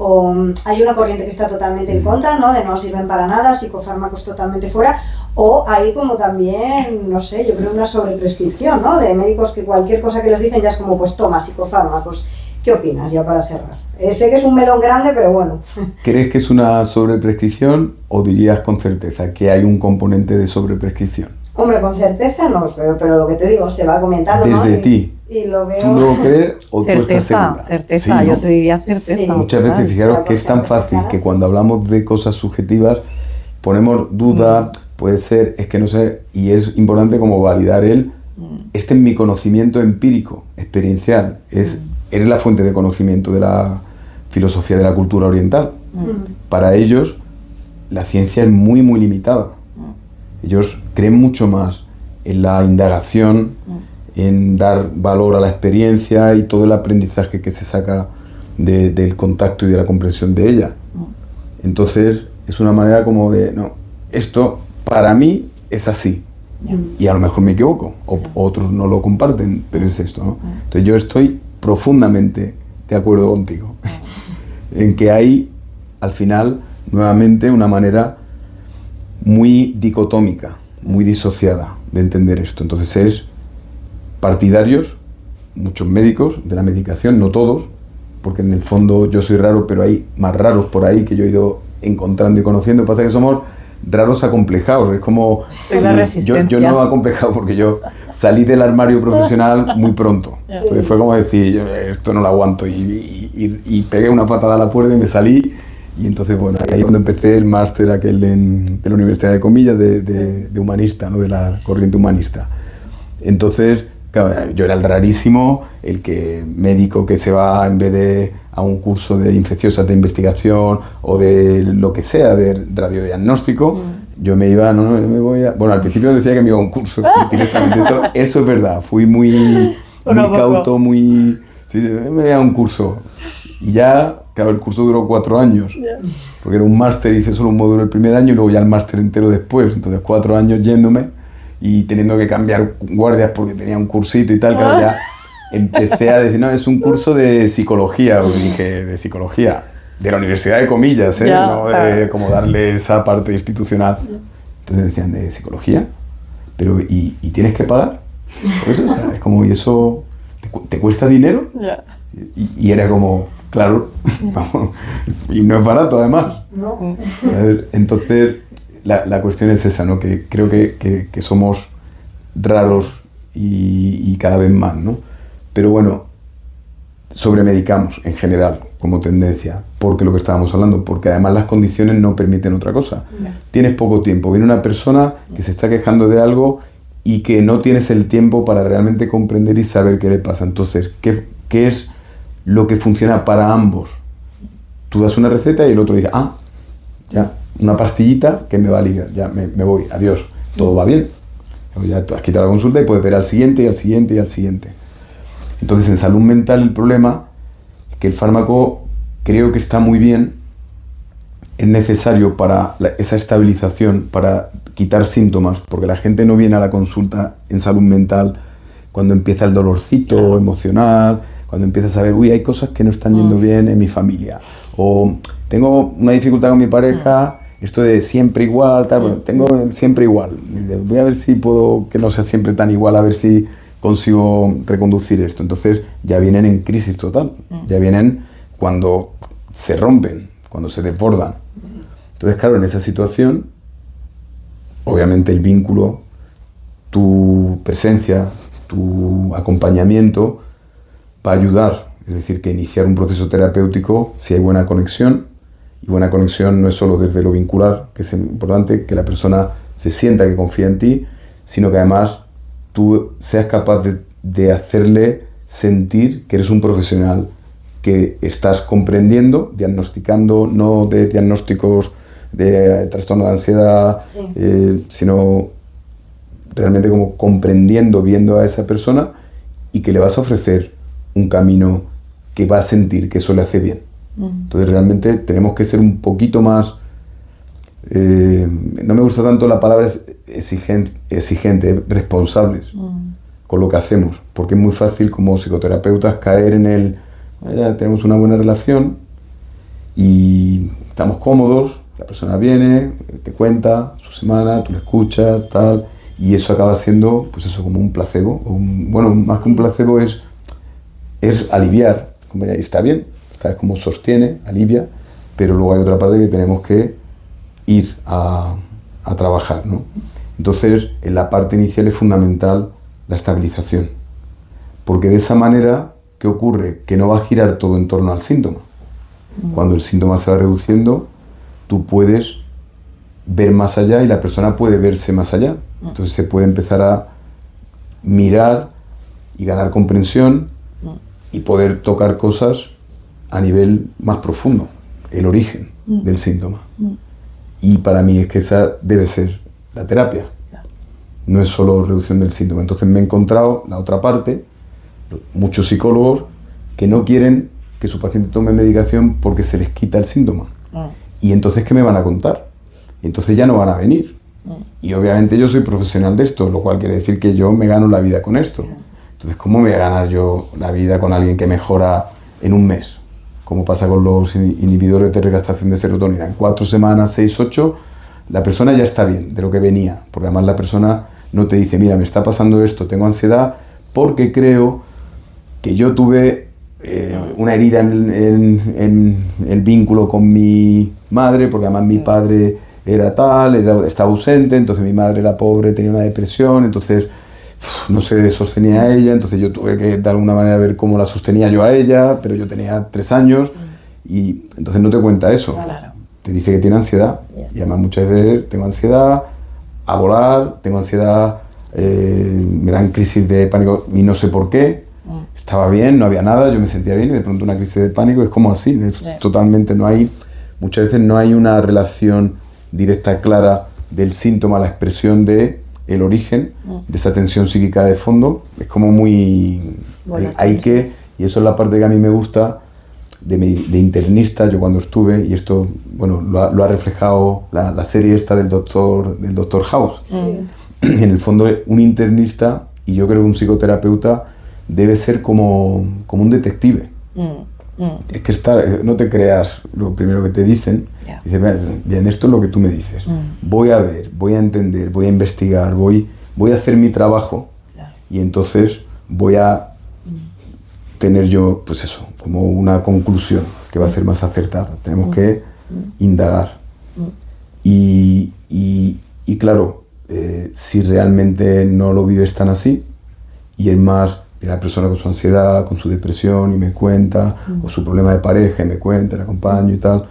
hay una corriente que está totalmente en contra, ¿no? De no sirven para nada, psicofármacos totalmente fuera, o hay como también, no sé, yo creo una sobreprescripción, ¿no? De médicos que cualquier cosa que les dicen ya es como, pues toma, psicofármacos. ¿Qué opinas ya para cerrar? Sé que es un melón grande, pero bueno. ¿Crees que es una sobreprescripción o dirías con certeza que hay un componente de sobreprescripción? Hombre, con certeza no, pero lo que te digo, se va comentando, ¿no? Desde ti. Y lo veo... ¿Tú lo crees o tú estás segura? Certeza, Sí, ¿no? yo te diría certeza. Sí. Muchas veces, fijaros que es tan fácil que cuando hablamos de cosas subjetivas ponemos duda, puede ser, es que no sé, y es importante como validar este es mi conocimiento empírico, experiencial, eres la fuente de conocimiento de la filosofía de la cultura oriental. Para ellos la ciencia es muy muy limitada. Ellos creen mucho más en la indagación, en dar valor a la experiencia y todo el aprendizaje que se saca del contacto y de la comprensión de ella. Entonces es una manera como de, no, esto para mí es así. Y a lo mejor me equivoco, o otros no lo comparten, pero es esto, ¿no? Entonces yo estoy profundamente de acuerdo contigo. en que hay, al final, nuevamente, una manera muy dicotómica, muy disociada de entender esto. Entonces es partidarios, muchos médicos de la medicación, no todos, porque en el fondo yo soy raro, pero hay más raros por ahí que yo he ido encontrando y conociendo. Pasa que somos raros acomplejados, es como... yo no acomplejado porque yo salí del armario profesional muy pronto. Entonces fue como decir, yo esto no lo aguanto, y pegué una patada a la puerta y me salí. Y entonces, bueno, ahí cuando empecé el máster aquel de la Universidad de Comillas de humanista, ¿no? De la corriente humanista. Entonces, claro, yo era el rarísimo, el que médico que se va en vez de a un curso de infecciosas de investigación o de lo que sea, de radiodiagnóstico, yo me iba, me voy a... Bueno, al principio decía que me iba a un curso, directamente, eso es verdad, fui muy cauto, muy... Sí, me voy a un curso. Y ya, claro, el curso duró 4 años, porque era un máster, hice solo un módulo el primer año y luego ya el máster entero después, entonces 4 años yéndome y teniendo que cambiar guardias porque tenía un cursito y tal, claro, ya empecé a decir, no, es un curso de psicología, y dije, de psicología, de la Universidad de Comillas, no de como darle esa parte institucional. Entonces decían, ¿de psicología? Pero, ¿y tienes que pagar? Por eso, o sea, es como, ¿y eso te cuesta dinero? Y era como, claro, vamos, y no es barato además. No. Entonces, la cuestión es esa, ¿no? Que creo que somos raros y cada vez más, ¿no? Pero bueno, sobremedicamos en general, como tendencia, porque lo que estábamos hablando, porque además las condiciones no permiten otra cosa. Tienes poco tiempo, viene una persona que se está quejando de algo y que no tienes el tiempo para realmente comprender y saber qué le pasa. Entonces, ¿qué es lo que funciona para ambos? Tú das una receta y el otro dice, ya, una pastillita que me va a aliviar, ya me voy, adiós, todo va bien. Ya tú has quitado la consulta y puedes ver al siguiente y al siguiente y al siguiente. Entonces, en salud mental el problema es que el fármaco creo que está muy bien, es necesario para esa estabilización, para quitar síntomas, porque la gente no viene a la consulta en salud mental cuando empieza el dolorcito emocional, cuando empiezas a ver, hay cosas que no están yendo bien en mi familia, o tengo una dificultad con mi pareja, esto de siempre igual, tal, bueno, tengo siempre igual, voy a ver si puedo que no sea siempre tan igual, a ver si consigo reconducir esto. Entonces ya vienen en crisis total, ya vienen cuando se rompen, cuando se desbordan. Entonces, claro, en esa situación, obviamente el vínculo, tu presencia, tu acompañamiento va a ayudar. Es decir, que iniciar un proceso terapéutico, si hay buena conexión, y buena conexión no es solo desde lo vincular, que es importante, que la persona se sienta que confía en ti, sino que además tú seas capaz de hacerle sentir que eres un profesional, que estás comprendiendo, diagnosticando, no de diagnósticos de trastorno de ansiedad, sino realmente como comprendiendo, viendo a esa persona y que le vas a ofrecer un camino que va a sentir que eso le hace bien. Entonces realmente tenemos que ser un poquito más, no me gusta tanto la palabra exigente, responsables con lo que hacemos, porque es muy fácil como psicoterapeutas caer en el, ya tenemos una buena relación y estamos cómodos, la persona viene, te cuenta su semana, tú le escuchas, tal, y eso acaba siendo, pues eso, como un placebo, bueno, más que un placebo es aliviar, como ya está bien, está como sostiene, alivia, pero luego hay otra parte que tenemos que ir a trabajar, ¿no? Entonces, en la parte inicial es fundamental la estabilización, porque de esa manera, ¿qué ocurre? Que no va a girar todo en torno al síntoma. Cuando el síntoma se va reduciendo, tú puedes ver más allá y la persona puede verse más allá. Entonces se puede empezar a mirar y ganar comprensión y poder tocar cosas a nivel más profundo, el origen del síntoma. Y para mí es que esa debe ser la terapia. No es solo reducción del síntoma. Entonces me he encontrado la otra parte, muchos psicólogos que no quieren que su paciente tome medicación porque se les quita el síntoma. Y entonces, ¿qué me van a contar? Y entonces ya no van a venir. Y obviamente yo soy profesional de esto, lo cual quiere decir que yo me gano la vida con esto. Entonces, ¿cómo me voy a ganar yo la vida con alguien que mejora en un mes? como pasa con los inhibidores de recaptación de serotonina. En 4 semanas, 6, 8, la persona ya está bien de lo que venía, porque además la persona no te dice, mira, me está pasando esto, tengo ansiedad, porque creo que yo tuve una herida en el vínculo con mi madre, porque además mi padre era tal, estaba ausente, entonces mi madre era pobre, tenía una depresión, entonces no se sostenía a ella, entonces yo tuve que de alguna manera ver cómo la sostenía yo a ella, pero yo tenía 3 años y entonces no te cuenta eso. Claro. Te dice que tiene ansiedad y además muchas veces tengo ansiedad a volar, tengo ansiedad, me dan crisis de pánico y no sé por qué. Estaba bien, no había nada, yo me sentía bien y de pronto una crisis de pánico es como así, totalmente no hay, muchas veces no hay una relación directa, clara del síntoma, la expresión de el origen de esa tensión psíquica de fondo, es como muy, hay que, y eso es la parte que a mí me gusta de internista, yo cuando estuve, y esto, bueno, lo ha reflejado la serie esta del Doctor House. En el fondo un internista, y yo creo que un psicoterapeuta, debe ser como un detective. Es que no te creas lo primero que te dicen. Dices, bien, esto es lo que tú me dices. Voy a ver, voy a entender, voy a investigar, voy a hacer mi trabajo y entonces voy a tener yo, pues eso, como una conclusión que va a ser más acertada. Tenemos que indagar. Y claro, si realmente no lo vives tan así y es más la persona con su ansiedad, con su depresión y me cuenta, o su problema de pareja y me cuenta, le acompaño y tal,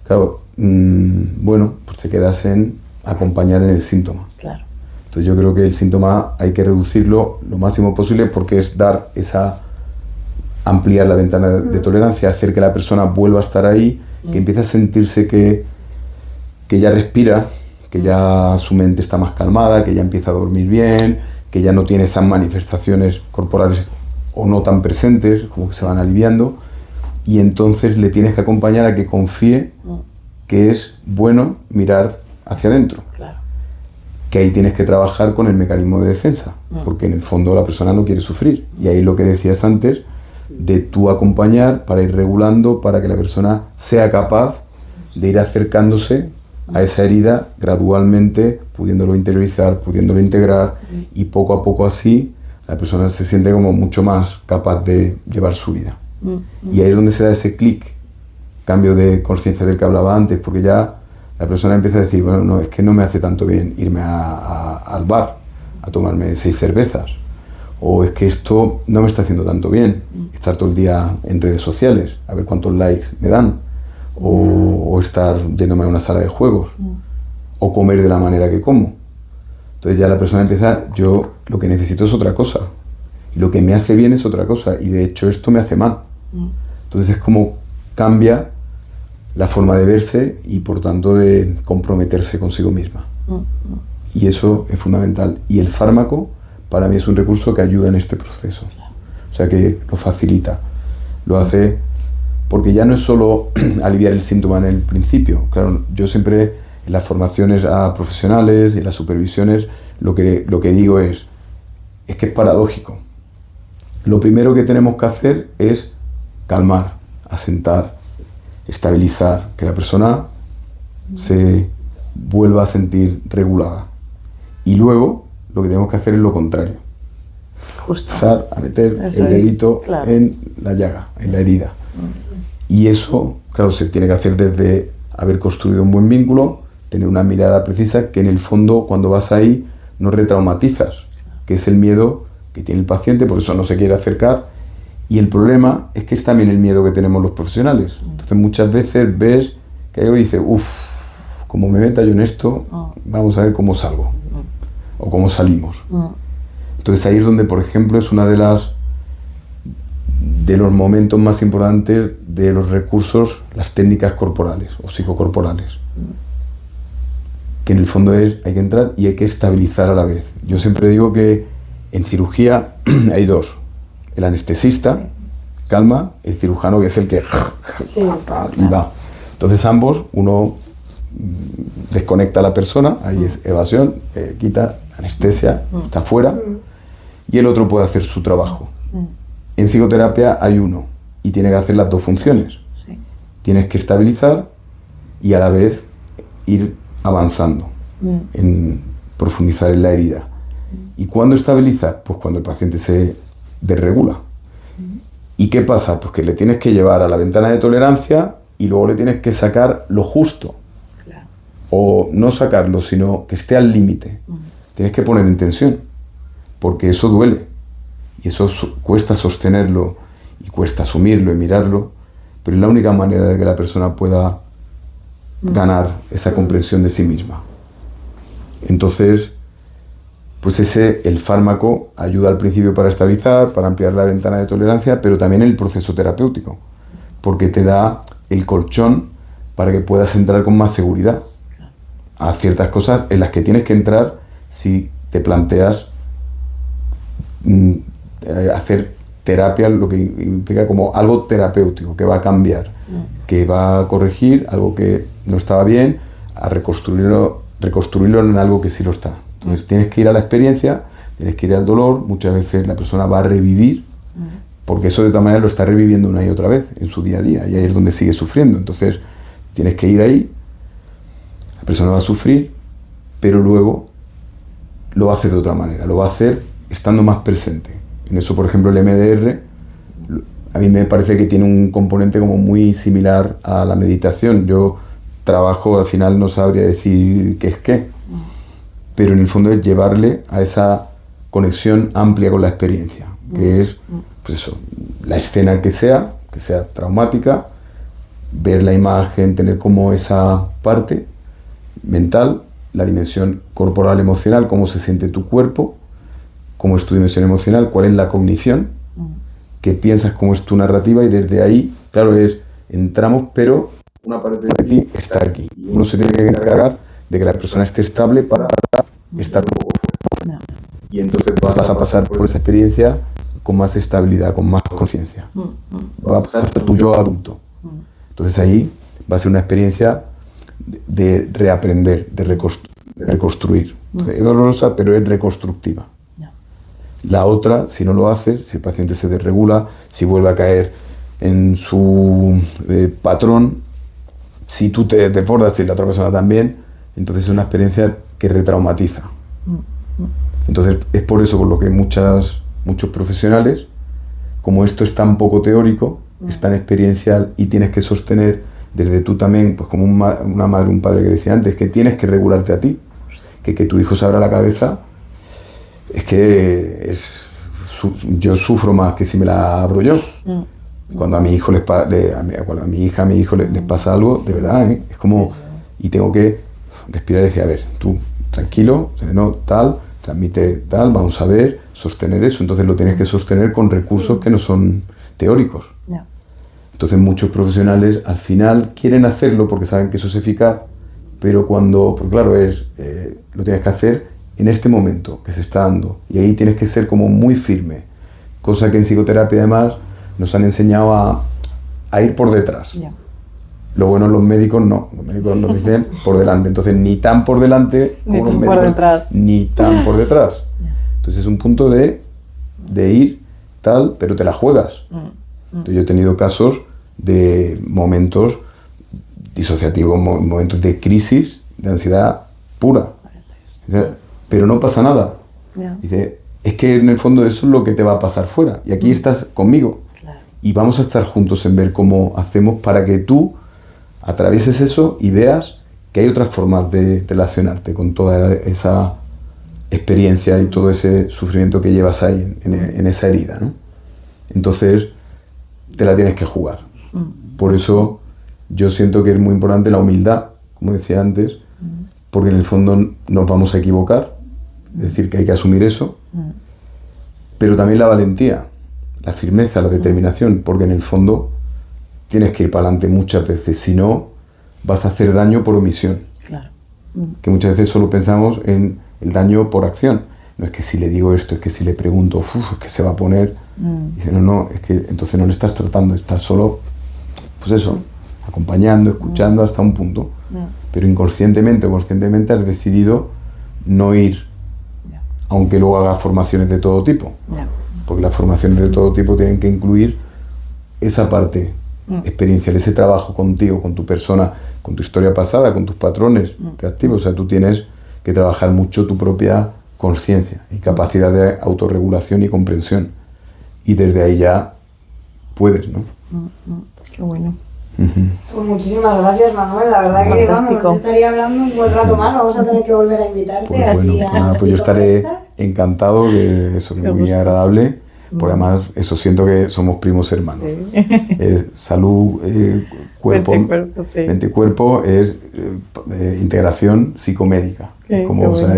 claro, bueno, pues te quedas en acompañar en el síntoma. Claro. Entonces yo creo que el síntoma hay que reducirlo lo máximo posible porque es ampliar la ventana de tolerancia, hacer que la persona vuelva a estar ahí, que empiece a sentirse que ya respira, que ya su mente está más calmada, que ya empieza a dormir bien, que ya no tiene esas manifestaciones corporales o no tan presentes, como que se van aliviando, y entonces le tienes que acompañar a que confíe que es bueno mirar hacia adentro. Claro. Que ahí tienes que trabajar con el mecanismo de defensa, porque en el fondo la persona no quiere sufrir. Y ahí lo que decías antes, de tú acompañar para ir regulando, para que la persona sea capaz de ir acercándose a esa herida gradualmente, pudiéndolo interiorizar, pudiéndolo integrar, y poco a poco así la persona se siente como mucho más capaz de llevar su vida. Y ahí es donde se da ese clic, cambio de conciencia del que hablaba antes, porque ya la persona empieza a decir, bueno, no, es que no me hace tanto bien irme al bar a tomarme 6 cervezas, o es que esto no me está haciendo tanto bien, estar todo el día en redes sociales, a ver cuántos likes me dan, o estar yéndome a una sala de juegos, o comer de la manera que como. Entonces ya la persona empieza, yo lo que necesito es otra cosa, y lo que me hace bien es otra cosa, y de hecho esto me hace mal. Entonces es como cambia la forma de verse y por tanto de comprometerse consigo misma. Y eso es fundamental. Y el fármaco para mí es un recurso que ayuda en este proceso. O sea que lo facilita, lo hace, porque ya no es solo aliviar el síntoma en el principio. Claro, yo siempre en las formaciones a profesionales y en las supervisiones lo que digo es que es paradójico. Lo primero que tenemos que hacer es calmar, asentar, estabilizar, que la persona se vuelva a sentir regulada. Y luego lo que tenemos que hacer es lo contrario. Justo. Empezar a meter Eso el dedito claro. en la llaga, en la herida. Y eso, claro, se tiene que hacer desde haber construido un buen vínculo, tener una mirada precisa, que en el fondo cuando vas ahí no retraumatizas, que es el miedo que tiene el paciente, por eso no se quiere acercar. Y el problema es que es también el miedo que tenemos los profesionales. Entonces muchas veces ves que algo dice, como me meta yo en esto, vamos a ver cómo salgo o cómo salimos. Entonces ahí es donde, por ejemplo, es una de los momentos más importantes de los recursos, las técnicas corporales o psicocorporales. Que en el fondo hay que entrar y hay que estabilizar a la vez. Yo siempre digo que en cirugía hay dos. El anestesista calma, el cirujano que es el que y va. Entonces ambos, uno desconecta a la persona, ahí es evasión, quita anestesia, está fuera, y el otro puede hacer su trabajo. En psicoterapia hay uno y tiene que hacer las dos funciones. tienes que estabilizar y a la vez ir avanzando en profundizar en la herida. ¿Y cuándo estabilizas? Pues cuando el paciente se desregula. ¿Y qué pasa? Pues que le tienes que llevar a la ventana de tolerancia y luego le tienes que sacar lo justo. Claro. O no sacarlo, sino que esté al límite. Tienes que poner en tensión, porque eso duele. Y eso cuesta sostenerlo y cuesta asumirlo y mirarlo, pero es la única manera de que la persona pueda ganar esa comprensión de sí misma. Entonces, pues el fármaco ayuda al principio para estabilizar, para ampliar la ventana de tolerancia, pero también el proceso terapéutico, porque te da el colchón para que puedas entrar con más seguridad a ciertas cosas en las que tienes que entrar si te planteas hacer terapia, lo que implica como algo terapéutico, que va a cambiar, que va a corregir algo que no estaba bien, a reconstruirlo en algo que sí lo está. Entonces tienes que ir a la experiencia, tienes que ir al dolor, muchas veces la persona va a revivir, porque eso de todas maneras lo está reviviendo una y otra vez en su día a día, y ahí es donde sigue sufriendo. Entonces tienes que ir ahí, la persona va a sufrir, pero luego lo va a hacer de otra manera, lo va a hacer estando más presente. En eso, por ejemplo, el MDR a mí me parece que tiene un componente como muy similar a la meditación. Yo trabajo, al final no sabría decir qué es qué, pero en el fondo es llevarle a esa conexión amplia con la experiencia, que es, pues eso, la escena que sea traumática, ver la imagen, tener como esa parte mental, la dimensión corporal emocional, cómo se siente tu cuerpo, cómo es tu dimensión emocional, cuál es la cognición, qué piensas, cómo es tu narrativa, y desde ahí, claro, entramos, pero una parte de ti está aquí. Uno se tiene que encargar de que la persona esté estable para estar un poco fuerte. Y entonces vas a pasar por esa experiencia con más estabilidad, con más conciencia. Va a pasar hasta tu yo adulto. Entonces ahí va a ser una experiencia de reaprender, de reconstruir. Entonces, es dolorosa, pero es reconstructiva. La otra, si no lo haces, si el paciente se desregula, si vuelve a caer en su patrón, si tú te desbordas y la otra persona también, entonces es una experiencia que retraumatiza. Entonces es por eso por lo que muchos profesionales, como esto es tan poco teórico, es tan experiencial y tienes que sostener desde tú también, pues como una madre, un padre que decía antes, que tienes que regularte a ti, que tu hijo se abra la cabeza, es que yo sufro más que si me la abro yo. Cuando a mi hijo cuando a mi hija, a mi hijo les pasa algo, de verdad, es como, y tengo que respirar y decir, a ver, tú, tranquilo, sereno, tal, transmite tal, vamos a ver, sostener eso. Entonces lo tienes que sostener con recursos que no son teóricos. Entonces muchos profesionales al final quieren hacerlo porque saben que eso es eficaz, pero porque claro, lo tienes que hacer en este momento que se está dando, y ahí tienes que ser como muy firme, cosa que en psicoterapia además nos han enseñado a ir por detrás. Lo bueno, los médicos no, los médicos nos dicen por delante, entonces ni tan por delante como los médicos, por detrás, ni tan por detrás. Entonces es un punto de ir tal, pero te la juegas. Entonces, yo he tenido casos de momentos disociativos, momentos de crisis, de ansiedad pura. Pero no pasa nada. Dice, es que en el fondo eso es lo que te va a pasar fuera. Y aquí estás conmigo. Y vamos a estar juntos en ver cómo hacemos para que tú atravieses eso y veas que hay otras formas de relacionarte con toda esa experiencia y todo ese sufrimiento que llevas ahí en esa herida, ¿no? Entonces, te la tienes que jugar. Por eso yo siento que es muy importante la humildad, como decía antes, porque en el fondo nos vamos a equivocar, es decir, que hay que asumir eso, pero también la valentía, la firmeza, la determinación, porque en el fondo tienes que ir para adelante muchas veces, si no vas a hacer daño por omisión. Que muchas veces solo pensamos en el daño por acción. No es que si le digo esto, es que si le pregunto, es que se va a poner. Dice, no, es que entonces no le estás tratando, estás solo, pues eso, acompañando, escuchando hasta un punto. Pero inconscientemente o conscientemente has decidido no ir, aunque luego hagas formaciones de todo tipo. Porque las formaciones de todo tipo tienen que incluir esa parte experiencial, ese trabajo contigo, con tu persona, con tu historia pasada, con tus patrones reactivos. O sea, tú tienes que trabajar mucho tu propia conciencia y capacidad de autorregulación y comprensión. Y desde ahí ya puedes, ¿no? Qué bueno. Pues muchísimas gracias, Manuel. La verdad que vamos, estaría hablando un buen rato más. Vamos a tener que volver a invitarte Pues aquí bueno, a nada, pues yo estaré encantado, que eso, que es muy agradable. Porque además, eso, siento que somos primos hermanos. Sí. Salud, cuerpo, mente y cuerpo es integración psicomédica. Como, o sea,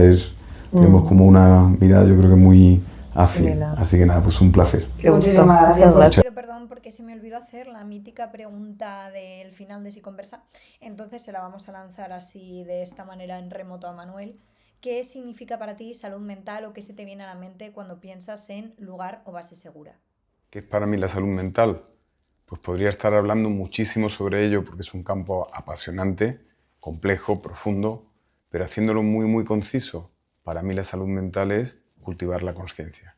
tenemos como una mirada, yo creo que muy afín. Sí, así que nada, pues un placer. Muchísimas gracias. Perdón porque se me olvidó hacer la mítica pregunta del final de Si Conversa. Entonces se la vamos a lanzar así de esta manera en remoto a Manuel. ¿Qué significa para ti salud mental o qué se te viene a la mente cuando piensas en lugar o base segura? ¿Qué es para mí la salud mental? Pues podría estar hablando muchísimo sobre ello porque es un campo apasionante, complejo, profundo, pero haciéndolo muy, muy conciso. Para mí la salud mental es cultivar la consciencia.